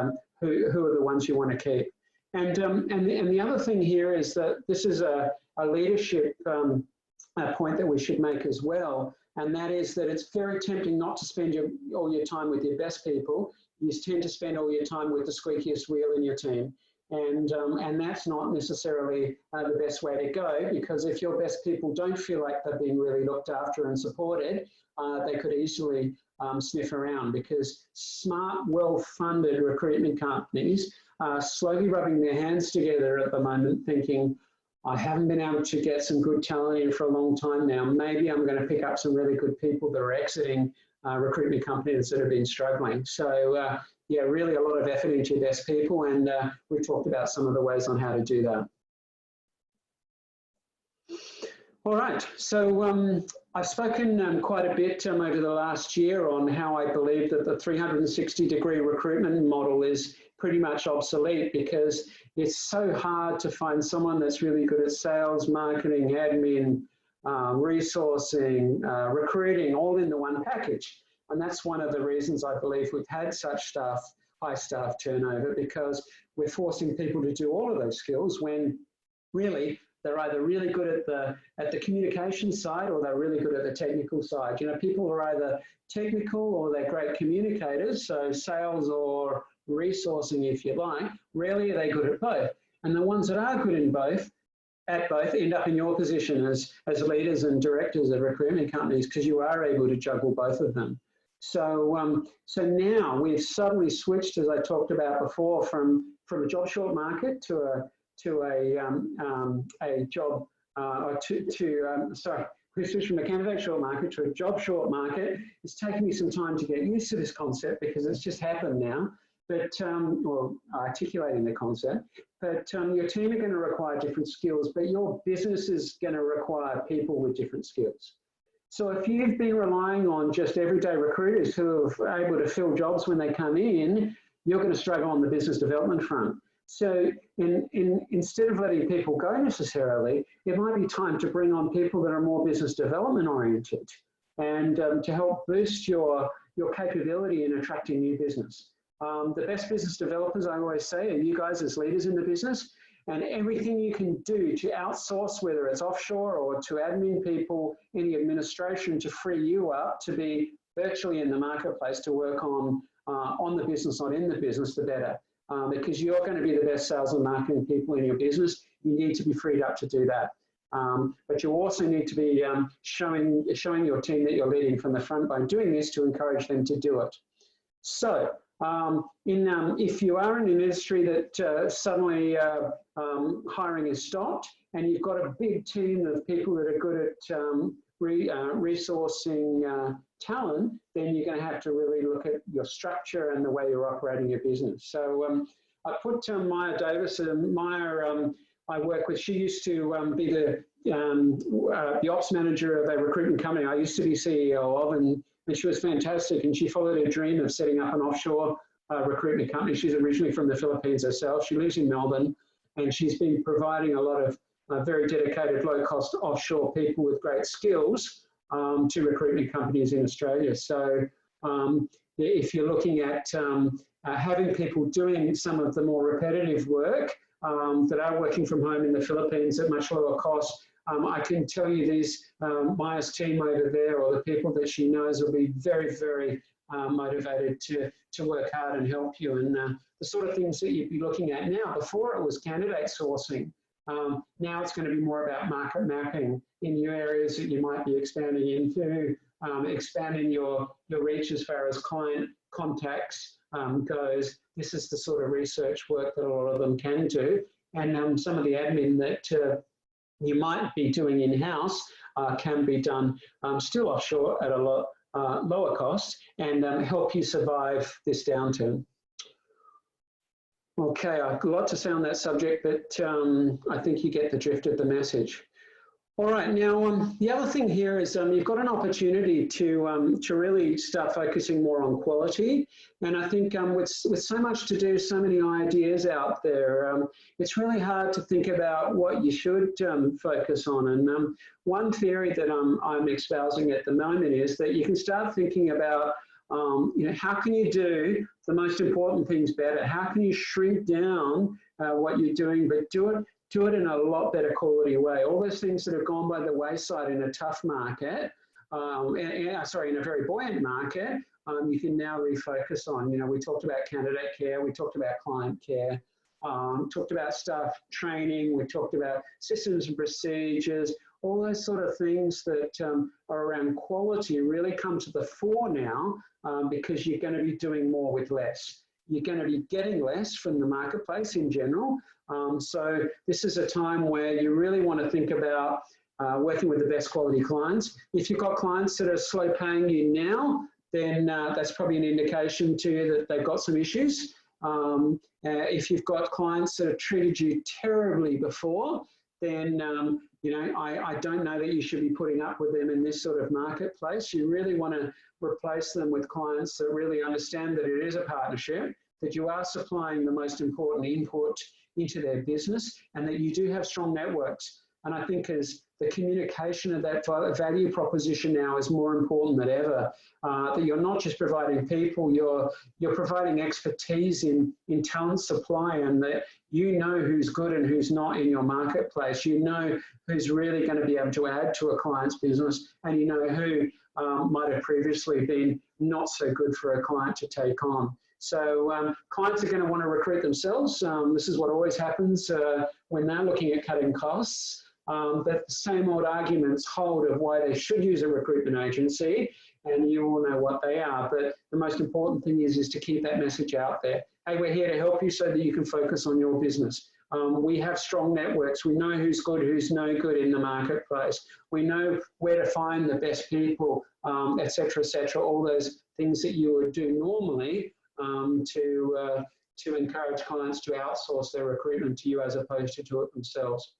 who are the ones you want to keep. And the other thing here is that this is a leadership point that we should make as well, and that is that it's very tempting not to spend all your time with your best people. You tend to spend all your time with the squeakiest wheel in your team, and that's not necessarily the best way to go, because if your best people don't feel like they're being really looked after and supported, they could easily sniff around, because smart, well-funded recruitment companies are slowly rubbing their hands together at the moment thinking, I haven't been able to get some good talent in for a long time now. Maybe I'm going to pick up some really good people that are exiting recruitment companies that have been struggling. So yeah, really a lot of effort into your best people, and we've talked about some of the ways on how to do that. All right, so I've spoken quite a bit over the last year on how I believe that the 360-degree recruitment model is pretty much obsolete, because it's so hard to find someone that's really good at sales, marketing, admin, resourcing, recruiting, all in the one package. And that's one of the reasons I believe we've had such high staff turnover, because we're forcing people to do all of those skills when really they're either really good at the communication side, or they're really good at the technical side. People are either technical or they're great communicators, so sales or resourcing, if you like. Rarely are they good at both. And the ones that are good at both end up in your position as leaders and directors of recruitment companies, because you are able to juggle both of them. So now we've suddenly switched, as I talked about before, from a job short market to a job, we switched from a candidate short market to a job short market. It's taken me some time to get used to this concept, because it's just happened now, but, or articulating the concept, but your team are going to require different skills, but your business is going to require people with different skills. So if you've been relying on just everyday recruiters who are able to fill jobs when they come in, you're going to struggle on the business development front. So instead of letting people go necessarily, it might be time to bring on people that are more business development oriented, and to help boost your capability in attracting new business. The best business developers, I always say, are you guys as leaders in the business, and everything you can do to outsource, whether it's offshore or to admin people, any administration, to free you up to be virtually in the marketplace to work on the business, not in the business, the better. Because you're going to be the best sales and marketing people in your business. You need to be freed up to do that. But you also need to be showing your team that you're leading from the front by doing this to encourage them to do it. So if you are in an industry that suddenly hiring is stopped, and you've got a big team of people that are good at resourcing talent, then you're going to have to really look at your structure and the way you're operating your business. So I put Maya Davis, Maya I work with, she used to be the ops manager of a recruitment company I used to be CEO of, and she was fantastic, and she followed her dream of setting up an offshore recruitment company. She's originally from the Philippines herself. She lives in Melbourne, and she's been providing a lot of very dedicated, low-cost offshore people with great skills to recruitment companies in Australia. So if you're looking at having people doing some of the more repetitive work that are working from home in the Philippines at much lower cost, I can tell you these, Maya's team over there, or the people that she knows, will be very, very motivated to work hard and help you. And the sort of things that you'd be looking at now, before it was candidate sourcing, now it's going to be more about market mapping in new areas that you might be expanding into, expanding your reach as far as client contacts goes. This is the sort of research work that a lot of them can do. and some of the admin that you might be doing in-house can be done still offshore at a lot lower cost and help you survive this downturn. Okay, I've got a lot to say on that subject, but I think you get the drift of the message. All right, now the other thing here is you've got an opportunity to really start focusing more on quality. And I think with so much to do, so many ideas out there, it's really hard to think about what you should focus on. And one theory that I'm espousing at the moment is that you can start thinking about you know, how can you do the most important things better? How can you shrink down what you're doing, but do it in a lot better quality way? All those things that have gone by the wayside in a tough market, sorry, in a very buoyant market, you can now refocus on. You know, we talked about candidate care, we talked about client care, talked about staff training, we talked about systems and procedures. All those sort of things that are around quality really come to the fore now because you're going to be doing more with less. You're going to be getting less from the marketplace in general. So this is a time where you really want to think about working with the best quality clients. If you've got clients that are slow paying you now, then that's probably an indication to you that they've got some issues. If you've got clients that have treated you terribly before, then you know, I don't know that you should be putting up with them in this sort of marketplace. You really want to replace them with clients that really understand that it is a partnership, that you are supplying the most important input into their business, and that you do have strong networks. And I think as the communication of that value proposition now is more important than ever, that you're not just providing people, you're providing expertise in talent supply, and that you know who's good and who's not in your marketplace. You know who's really going to be able to add to a client's business, and you know who might have previously been not so good for a client to take on. So clients are going to want to recruit themselves. This is what always happens when they're looking at cutting costs. But the same old arguments hold of why they should use a recruitment agency, and you all know what they are. But the most important thing is to keep that message out there. Hey, we're here to help you so that you can focus on your business. We have strong networks. We know who's good, who's no good in the marketplace. We know where to find the best people, et cetera, all those things that you would do normally to encourage clients to outsource their recruitment to you as opposed to do it themselves.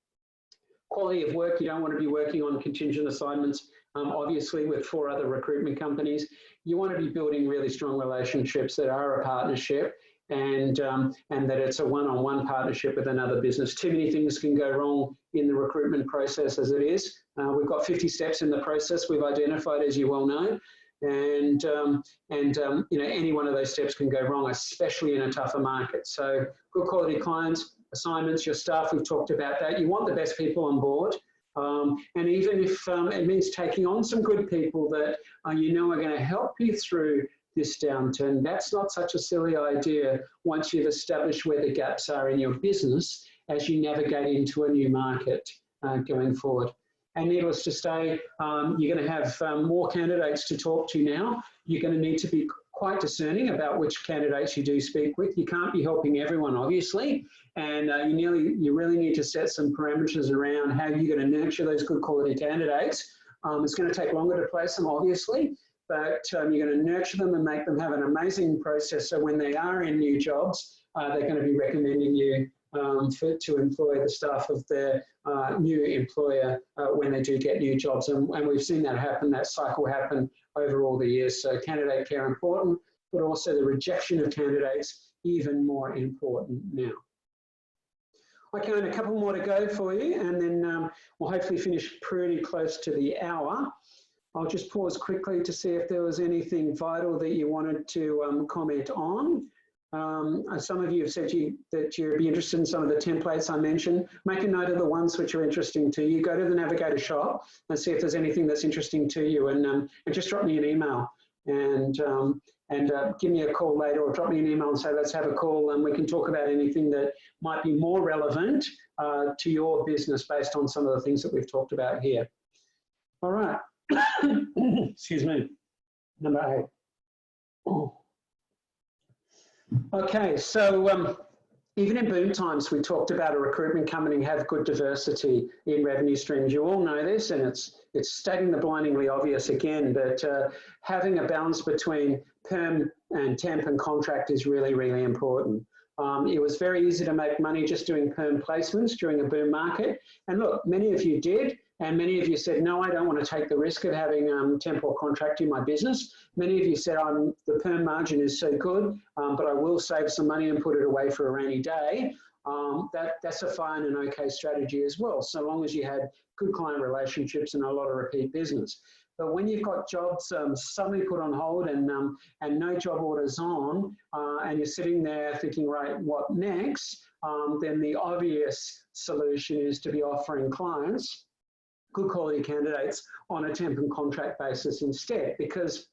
Quality of work, you don't want to be working on contingent assignments, obviously with 4 other recruitment companies. You want to be building really strong relationships that are a partnership, and that it's a one-on-one partnership with another business. Too many things can go wrong in the recruitment process as it is. We've got 50 steps in the process we've identified, as you well know. And you know, any one of those steps can go wrong, especially in a tougher market. So good quality clients, assignments, your staff, we've talked about that. You want the best people on board. And even if it means taking on some good people that you know are going to help you through this downturn, that's not such a silly idea once you've established where the gaps are in your business as you navigate into a new market going forward. And needless to say, you're going to have more candidates to talk to now. You're going to need to be quite discerning about which candidates you do speak with. You can't be helping everyone, obviously, and you really need to set some parameters around how you're going to nurture those good quality candidates. It's going to take longer to place them, obviously, but you're going to nurture them and make them have an amazing process, so when they are in new jobs, they're going to be recommending you to employ the staff of their new employer when they do get new jobs. And we've seen that happen, that cycle happen over all the years. So candidate care important, but also the rejection of candidates even more important now. Okay, and a couple more to go for you, and then we'll hopefully finish pretty close to the hour. I'll just pause quickly to see if there was anything vital that you wanted to comment on. Some of you have said that you'd be interested in some of the templates I mentioned. Make a note of the ones which are interesting to you. Go to the Navigator shop and see if there's anything that's interesting to you, and just drop me an email and give me a call later, or drop me an email and say, let's have a call and we can talk about anything that might be more relevant to your business based on some of the things that we've talked about here. All right. Excuse me. Number 8. Okay, so even in boom times, we talked about a recruitment company have good diversity in revenue streams. You all know this, and it's stating the blindingly obvious again, but having a balance between perm and temp and contract is really, really important. It was very easy to make money just doing perm placements during a boom market. And look, many of you did, and many of you said, no, I don't want to take the risk of having temp or contract in my business. Many of you said, the perm margin is so good, but I will save some money and put it away for a rainy day. That's a fine and okay strategy as well, so long as you had good client relationships and a lot of repeat business. But when you've got jobs suddenly put on hold and no job orders on, and you're sitting there thinking, right, what next? Then the obvious solution is to be offering clients good quality candidates on a temp and contract basis instead, because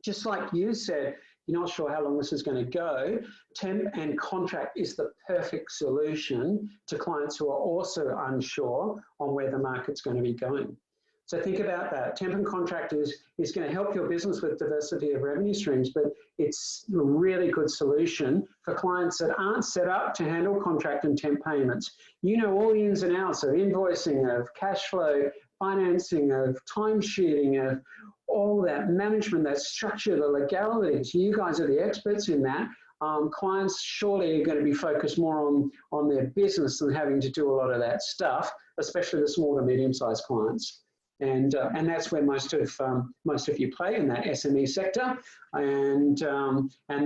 just like you said, you're not sure how long this is going to go. Temp and contract is the perfect solution to clients who are also unsure on where the market's going to be going. So think about that. Temp and contract is going to help your business with diversity of revenue streams, but it's a really good solution for clients that aren't set up to handle contract and temp payments. You know all the ins and outs of invoicing, of cash flow, financing, of timesheeting, of all that management, that structure, the legalities. You guys are the experts in that. Clients surely are going to be focused more on their business than having to do a lot of that stuff, especially the small to medium-sized clients. And that's where most of you play in that SME sector, and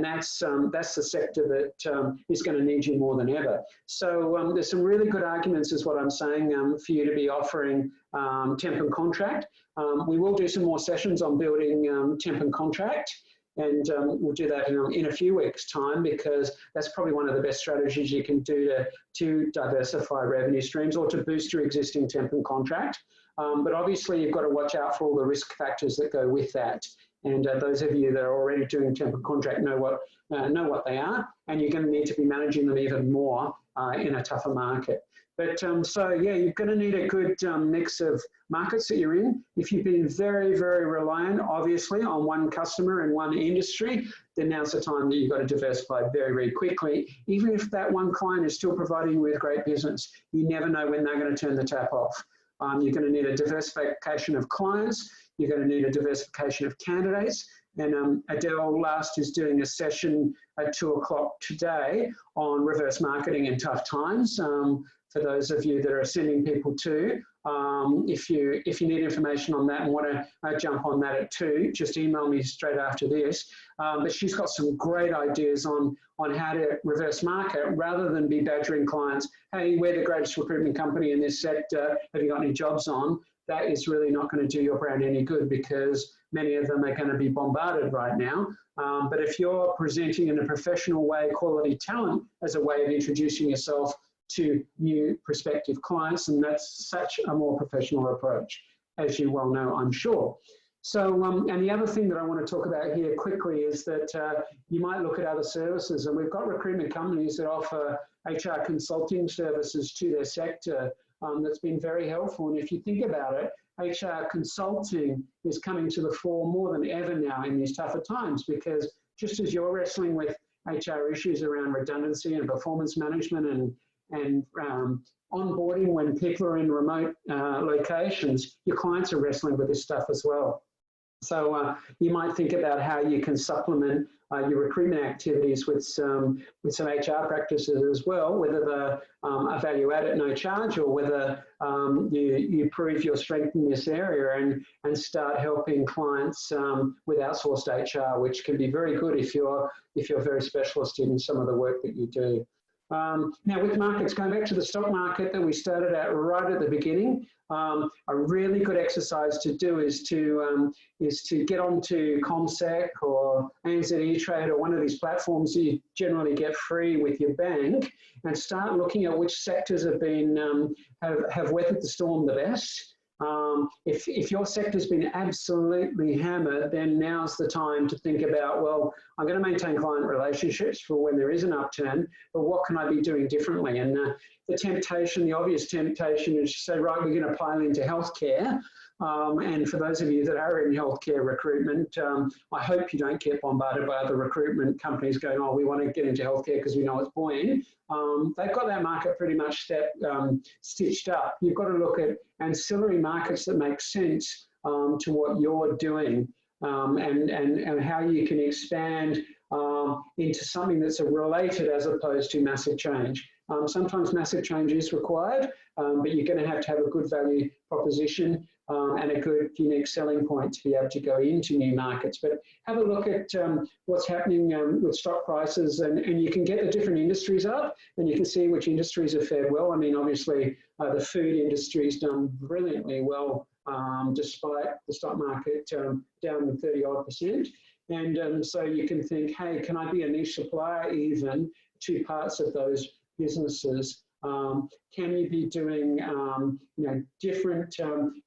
that's the sector that is going to need you more than ever. So there's some really good arguments, is what I'm saying, for you to be offering temp and contract. We will do some more sessions on building temp and contract, and we'll do that in a few weeks' time, because that's probably one of the best strategies you can do to diversify revenue streams or to boost your existing temp and contract. But obviously, you've got to watch out for all the risk factors that go with that. And those of you that are already doing temp and contract know what they are, and you're going to need to be managing them even more in a tougher market. But so yeah, you're going to need a good mix of markets that you're in. If you've been very, very reliant, obviously, on one customer and one industry, then now's the time that you've got to diversify very, very quickly. Even if that one client is still providing you with great business, you never know when they're going to turn the tap off. You're going to need a diversification of clients. You're going to need a diversification of candidates. And Adele last is doing a session at 2 o'clock today on reverse marketing in tough times. For those of you that are sending people to, if you need information on that and want to jump on that at 2, just email me straight after this. But she's got some great ideas on how to reverse market rather than be badgering clients. Hey, we're the greatest recruitment company in this sector. Have you got any jobs on? That is really not going to do your brand any good, because many of them are going to be bombarded right now. But if you're presenting in a professional way, quality talent as a way of introducing yourself to new prospective clients, and that's such a more professional approach, as you well know, I'm sure. So, and the other thing that I want to talk about here quickly is that you might look at other services, and we've got recruitment companies that offer HR consulting services to their sector. That's been very helpful. And if you think about it, HR consulting is coming to the fore more than ever now in these tougher times, because just as you're wrestling with HR issues around redundancy and performance management and onboarding when people are in remote locations, your clients are wrestling with this stuff as well. So you might think about how you can supplement your recruitment activities with some HR practices as well, whether they're a value add at no charge, or whether you prove your strength in this area and start helping clients with outsourced HR, which can be very good if you're very specialist in some of the work that you do. Now, with markets, going back to the stock market that we started at right at the beginning, a really good exercise to do is to get onto CommSec or ANZ E-Trade or one of these platforms that you generally get free with your bank, and start looking at which sectors have been have weathered the storm the best. If your sector's been absolutely hammered, then now's the time to think about, well, I'm going to maintain client relationships for when there is an upturn, but what can I be doing differently? And the obvious temptation is to say, right, we're going to pile into healthcare. And for those of you that are in healthcare recruitment, I hope you don't get bombarded by other recruitment companies going, oh, we want to get into healthcare because we know it's buoyant. They've got that market pretty much stitched up. You've got to look at ancillary markets that make sense to what you're doing, and how you can expand into something that's related as opposed to massive change. Sometimes massive change is required, but you're going to have a good value proposition and a good unique selling point to be able to go into new markets. But have a look at what's happening with stock prices, and you can get the different industries up, and you can see which industries have fared well. I mean, obviously, the food industry's done brilliantly well, despite the stock market down 30-odd%. And so you can think, hey, can I be a niche supplier even to parts of those businesses? Can you be doing different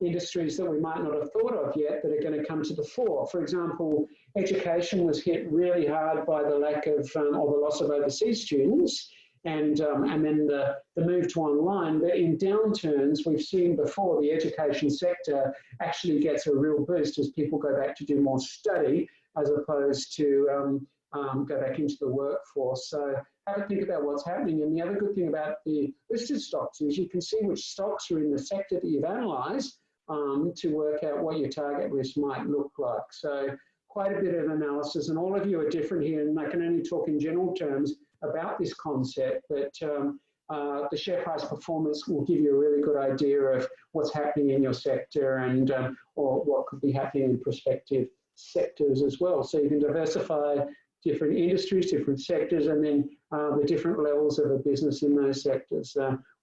industries that we might not have thought of yet that are going to come to the fore? For example, education was hit really hard by the lack of or the loss of overseas students, and then the move to online. But in downturns, we've seen before, the education sector actually gets a real boost as people go back to do more study as opposed to go back into the workforce. So have a think about what's happening. And the other good thing about the listed stocks is you can see which stocks are in the sector that you've analysed to work out what your target list might look like. So quite a bit of analysis, and all of you are different here, and I can only talk in general terms about this concept, but the share price performance will give you a really good idea of what's happening in your sector and or what could be happening in prospective sectors as well. So you can diversify different industries, different sectors, and then the different levels of a business in those sectors.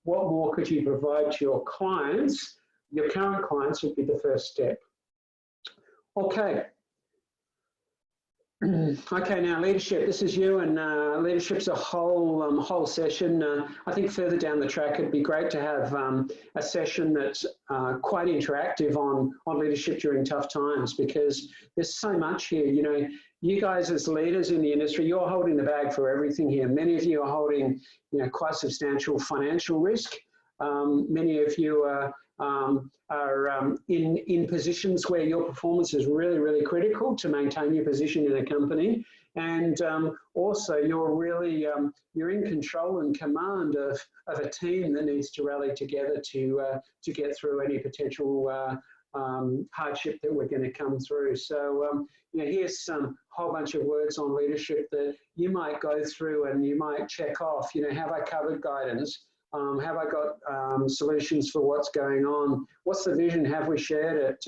What more could you provide to your clients? Your current clients would be the first step. Okay. Okay, now leadership. This is you, and leadership's a whole session. I think further down the track, it'd be great to have a session that's quite interactive on leadership during tough times, because there's so much here. You know, you guys as leaders in the industry, you're holding the bag for everything here. Many of you are holding, quite substantial financial risk. Many of you are in positions where your performance is really, really critical to maintain your position in a company. And also you're really, you're in control and command of a team that needs to rally together to get through any potential hardship that we're going to come through. So, here's some whole bunch of words on leadership that you might go through and you might check off. Have I covered guidance? Have I got solutions for what's going on? What's the vision? Have we shared it?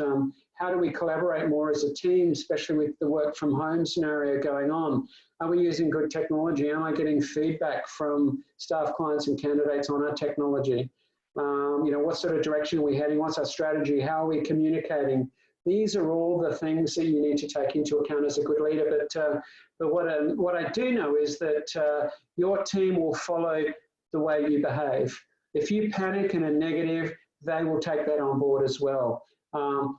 How do we collaborate more as a team, especially with the work from home scenario going on? Are we using good technology? Am I getting feedback from staff, clients, and candidates on our technology? What sort of direction are we heading? What's our strategy? How are we communicating? These are all the things that you need to take into account as a good leader. But what I do know is that your team will follow the way you behave. If you panic and are negative, they will take that on board as well.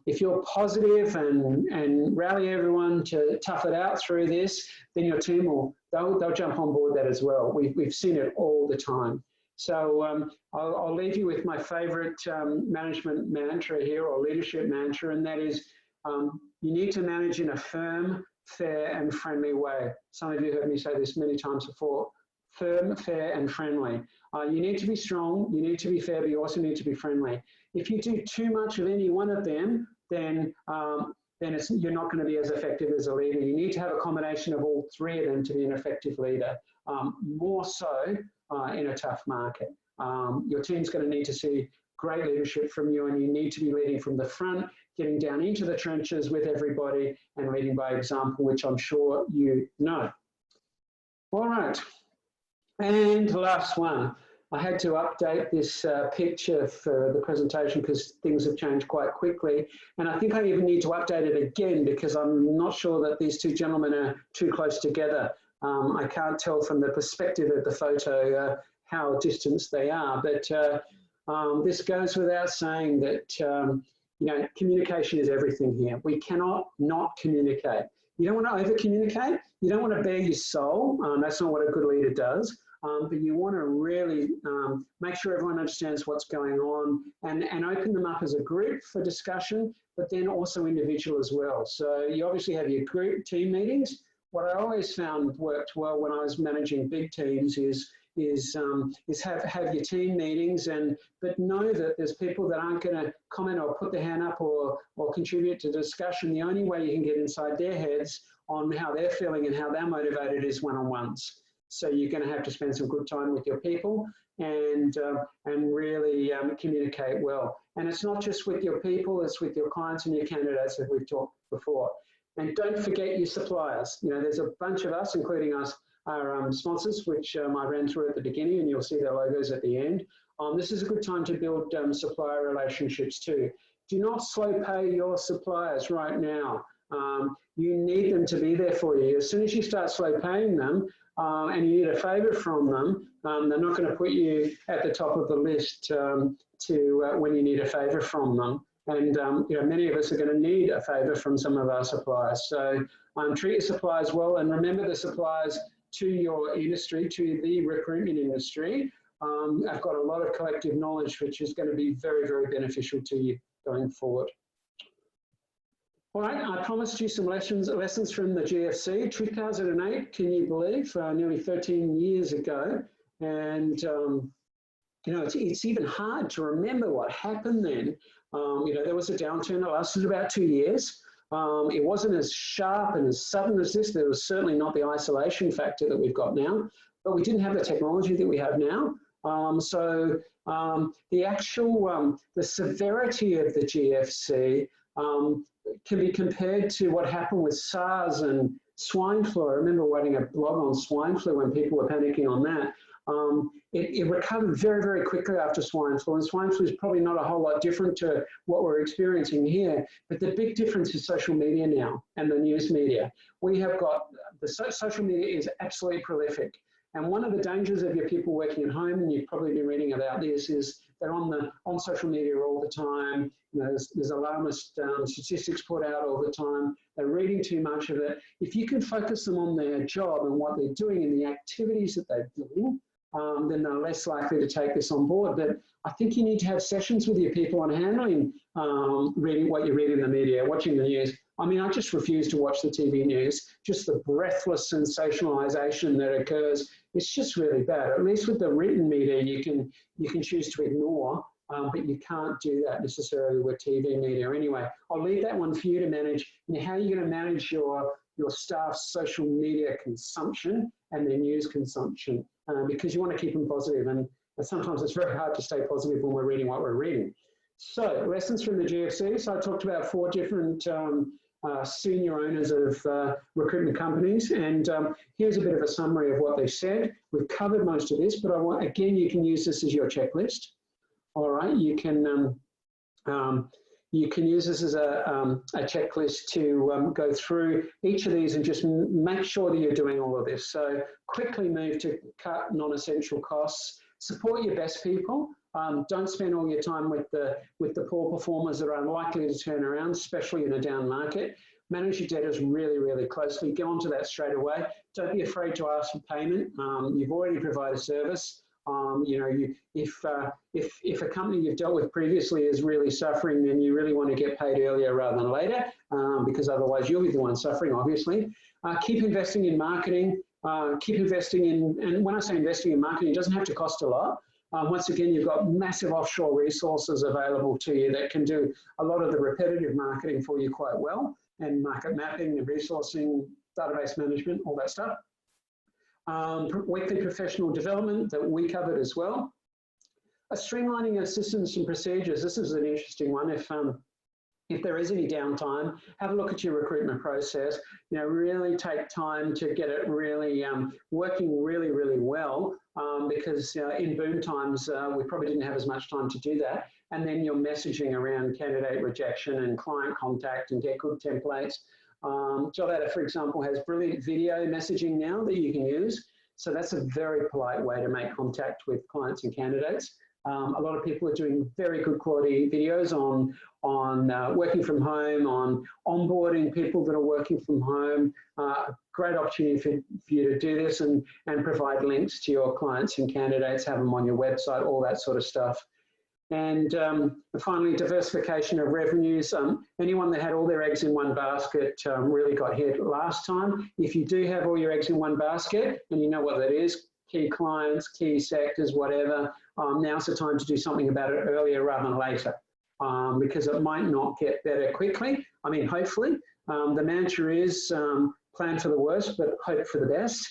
If you're positive and rally everyone to tough it out through this, then your team they'll jump on board that as well. We've seen it all the time. So I'll leave you with my favorite management mantra here, or leadership mantra, and that is you need to manage in a firm, fair, and friendly way. Some of you heard me say this many times before. Firm, fair, and friendly. You need to be strong, you need to be fair, but you also need to be friendly. If you do too much of any one of them, then you're not going to be as effective as a leader. You need to have a combination of all three of them to be an effective leader, more so in a tough market. Your team's going to need to see great leadership from you, and you need to be leading from the front, getting down into the trenches with everybody and leading by example, which I'm sure you know. All right. And last one, I had to update this picture for the presentation because things have changed quite quickly. And I think I even need to update it again because I'm not sure that these two gentlemen are too close together. I can't tell from the perspective of the photo how distant they are, but this goes without saying that communication is everything here. We cannot not communicate. You don't want to over communicate. You don't want to bare your soul. That's not what a good leader does. but you want to really make sure everyone understands what's going on and open them up as a group for discussion, but then also individual as well. So you obviously have your group team meetings. What I always found worked well when I was managing big teams is have your team meetings, but know that there's people that aren't going to comment or put their hand up or contribute to the discussion. The only way you can get inside their heads on how they're feeling and how they're motivated is one-on-ones. So you're going to have to spend some good time with your people and really communicate well. And it's not just with your people, it's with your clients and your candidates that we've talked before. And don't forget your suppliers. You know, there's a bunch of us, including us, our sponsors, which I ran through at the beginning, and you'll see their logos at the end. This is a good time to build supplier relationships too. Do not slow pay your suppliers right now. You need them to be there for you. As soon as you start slow paying them and you need a favour from them, they're not going to put you at the top of the list when you need a favour from them. And you know, many of us are going to need a favour from some of our suppliers. So treat your suppliers well, and remember the suppliers to your industry, to the recruitment industry. I've got a lot of collective knowledge, which is going to be very, very beneficial to you going forward. All right, I promised you some lessons from the GFC. 2008, can you believe, nearly 13 years ago. And, you know, it's even hard to remember what happened then. You know, there was a downturn that lasted about 2 years. It wasn't as sharp and as sudden as this. There was certainly not the isolation factor that we've got now, but we didn't have the technology that we have now. The actual, the severity of the GFC can be compared to what happened with SARS and swine flu. I remember writing a blog on swine flu when people were panicking on that. It recovered very, very quickly after swine flu, and swine flu is probably not a whole lot different to what we're experiencing here, but the big difference is social media now and the news media. We have got, the social media is absolutely prolific, and one of the dangers of your people working at home, and you've probably been reading about this, is they're on social media all the time. You know, there's alarmist statistics put out all the time. They're reading too much of it. If you can focus them on their job and what they're doing and the activities that they're doing, then they're less likely to take this on board. But I think you need to have sessions with your people on handling reading what you read in the media, watching the news. I mean, I just refuse to watch the TV news. Just the breathless sensationalization that occurs, it's just really bad. At least with the written media, you can choose to ignore, but you can't do that necessarily with TV media. Anyway, I'll leave that one for you to manage. And how are you going to manage your staff's social media consumption and their news consumption? Because you want to keep them positive, and sometimes it's very hard to stay positive when we're reading what we're reading. So, lessons from the GFC. So I talked about 4 different senior owners of recruitment companies, and here's a bit of a summary of what they've said. We've covered most of this, but again, you can use this as your checklist. All right, you can use this as a checklist to go through each of these and just make sure that you're doing all of this. So quickly move to cut non-essential costs. Support your best people. Don't spend all your time with the poor performers that are unlikely to turn around, especially in a down market. Manage your debtors really, really closely. Get onto that straight away. Don't be afraid to ask for payment. You've already provided service. You know, if a company you've dealt with previously is really suffering, then you really want to get paid earlier rather than later, because otherwise you'll be the one suffering, obviously. Keep investing in marketing. Keep investing in, and when I say investing in marketing, it doesn't have to cost a lot. Once again, you've got massive offshore resources available to you that can do a lot of the repetitive marketing for you quite well, and market mapping, and resourcing, database management, all that stuff. Weekly professional development that we covered as well. Streamlining of systems and procedures. This is an interesting one. If there is any downtime, have a look at your recruitment process. You know, really take time to get it really working really, really well, because in boom times, we probably didn't have as much time to do that. And then your messaging around candidate rejection and client contact, and get good templates. JobAdder, for example, has brilliant video messaging now that you can use. So that's a very polite way to make contact with clients and candidates. A lot of people are doing very good quality videos on working from home, on onboarding people that are working from home. Great opportunity for you to do this and provide links to your clients and candidates, have them on your website, all that sort of stuff. And finally, diversification of revenues. Anyone that had all their eggs in one basket really got hit last time. If you do have all your eggs in one basket, and you know what that is, key clients, key sectors, whatever, now's the time to do something about it earlier rather than later, because it might not get better quickly. I mean, hopefully. The mantra is plan for the worst, but hope for the best.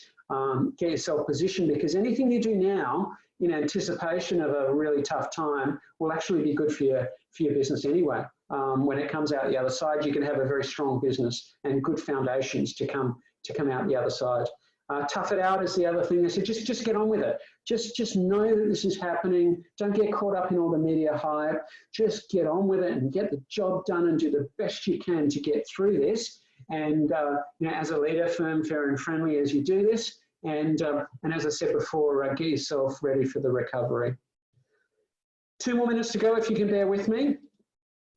Get yourself positioned, because anything you do now in anticipation of a really tough time will actually be good for your business anyway. When it comes out the other side, you can have a very strong business and good foundations to come out the other side. Tough it out is the other thing. So just get on with it. Just know that this is happening. Don't get caught up in all the media hype. Just get on with it and get the job done and do the best you can to get through this. And you know, as a leader, firm, fair and friendly as you do this. And as I said before, get yourself ready for the recovery. 2 more minutes to go, if you can bear with me,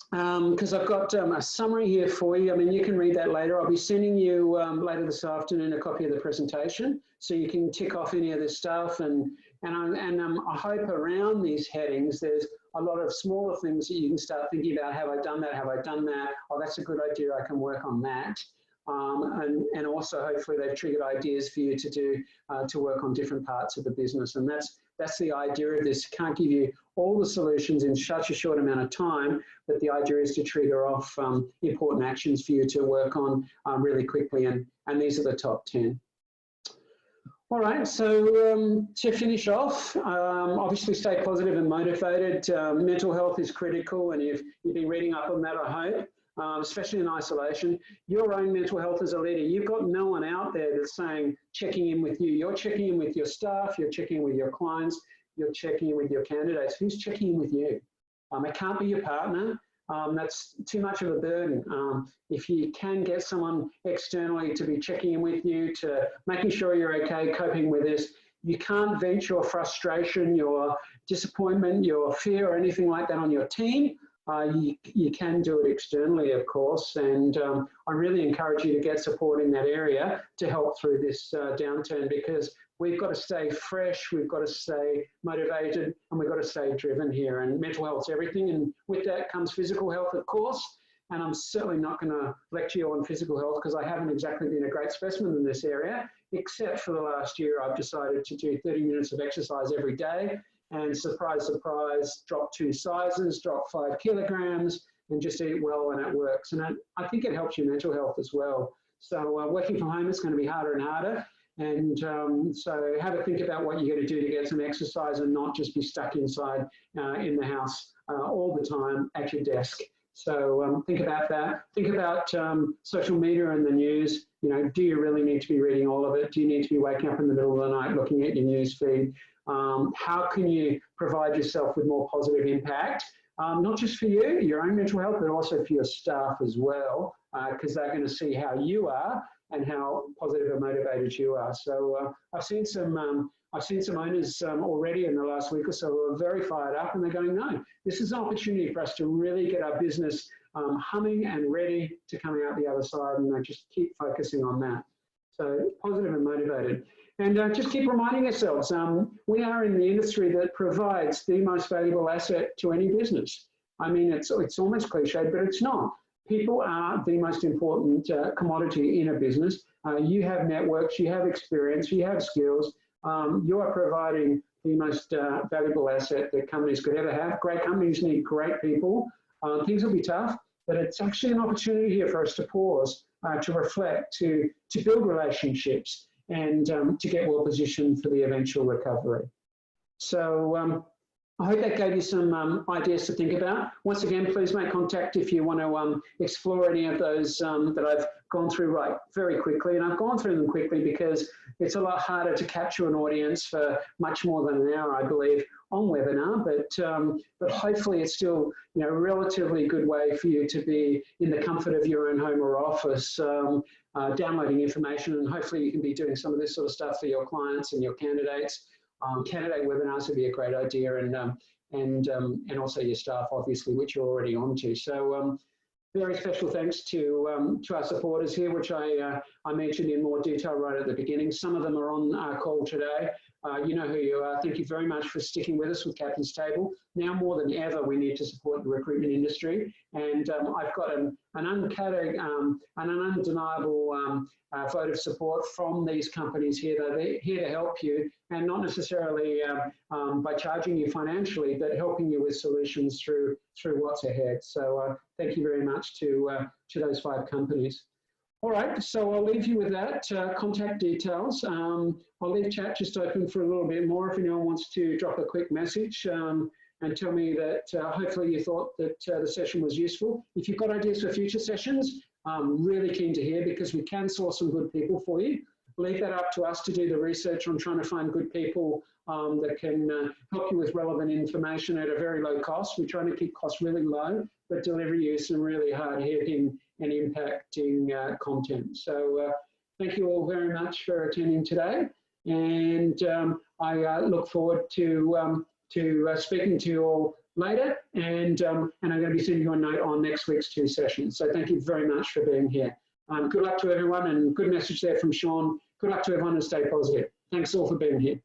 because I've got a summary here for you. I mean, you can read that later. I'll be sending you later this afternoon a copy of the presentation, so you can tick off any of this stuff. And I hope around these headings, there's a lot of smaller things that you can start thinking about. Have I done that? Have I done that? Oh, that's a good idea. I can work on that. And also hopefully they've triggered ideas for you to do to work on different parts of the business. And that's the idea of this. Can't give you all the solutions in such a short amount of time, but the idea is to trigger off important actions for you to work on really quickly. And these are the top 10. All right, so to finish off, obviously stay positive and motivated. Mental health is critical, and you've been reading up on that, I hope. Especially in isolation, your own mental health as a leader. You've got no one out there that's saying, checking in with you. You're checking in with your staff, you're checking in with your clients, you're checking in with your candidates. Who's checking in with you? It can't be your partner. That's too much of a burden. If you can get someone externally to be checking in with you, to making sure you're okay, coping with this, you can't vent your frustration, your disappointment, your fear or anything like that on your team. You can do it externally, of course, and I really encourage you to get support in that area to help through this downturn, because we've got to stay fresh, we've got to stay motivated, and we've got to stay driven here. And mental health's everything, and with that comes physical health, of course. And I'm certainly not going to lecture you on physical health, because I haven't exactly been a great specimen in this area, except for the last year I've decided to do 30 minutes of exercise every day. And surprise, surprise, drop 2 sizes, drop 5 kilograms, and just eat well, and it works. And I think it helps your mental health as well. So working from home is going to be harder and harder. And so have a think about what you're going to do to get some exercise and not just be stuck inside in the house all the time at your desk. So think about that. Think about social media and the news. You know, do you really need to be reading all of it? Do you need to be waking up in the middle of the night looking at your news feed? How can you provide yourself with more positive impact, not just for you, your own mental health, but also for your staff as well, because they're going to see how you are and how positive and motivated you are. So I've seen some owners already in the last week or so who are very fired up, and they're going, no, this is an opportunity for us to really get our business humming and ready to come out the other side, and just keep focusing on that. So positive and motivated. And just keep reminding ourselves, we are in the industry that provides the most valuable asset to any business. I mean, it's almost cliched, but it's not. People are the most important commodity in a business. You have networks, you have experience, you have skills. You are providing the most valuable asset that companies could ever have. Great companies need great people. Things will be tough, but it's actually an opportunity here for us to pause, to reflect, to build relationships, and to get well positioned for the eventual recovery. So I hope that gave you some ideas to think about. Once again, please make contact if you want to explore any of those that I've gone through very quickly. And I've gone through them quickly because it's a lot harder to capture an audience for much more than an hour, I believe, on webinar. But hopefully it's still a relatively good way for you to be in the comfort of your own home or office, downloading information, and hopefully you can be doing some of this sort of stuff for your clients and your candidates. Candidate webinars would be a great idea, and also your staff, obviously, which you're already onto. So very special thanks to our supporters here, which I mentioned in more detail right at the beginning. Some of them are on our call today. You know who you are. Thank you very much for sticking with us with Captain's Table. Now more than ever, we need to support the recruitment industry. And I've got an undeniable vote of support from these companies here. They're here to help you, and not necessarily by charging you financially, but helping you with solutions through what's ahead. So thank you very much to those 5 companies. All right, so I'll leave you with that. Contact details. I'll leave chat just open for a little bit more if anyone wants to drop a quick message and tell me that hopefully you thought that the session was useful. If you've got ideas for future sessions, I'm really keen to hear, because we can source some good people for you. Leave that up to us to do the research on trying to find good people that can help you with relevant information at a very low cost. We're trying to keep costs really low, but deliver you some really hard-hitting and impacting content. So thank you all very much for attending today, and I look forward to speaking to you all later, and I'm going to be sending you a note on next week's 2 sessions. So thank you very much for being here. Good luck to everyone, and good message there from Sean. Good luck to everyone, and stay positive. Thanks all for being here.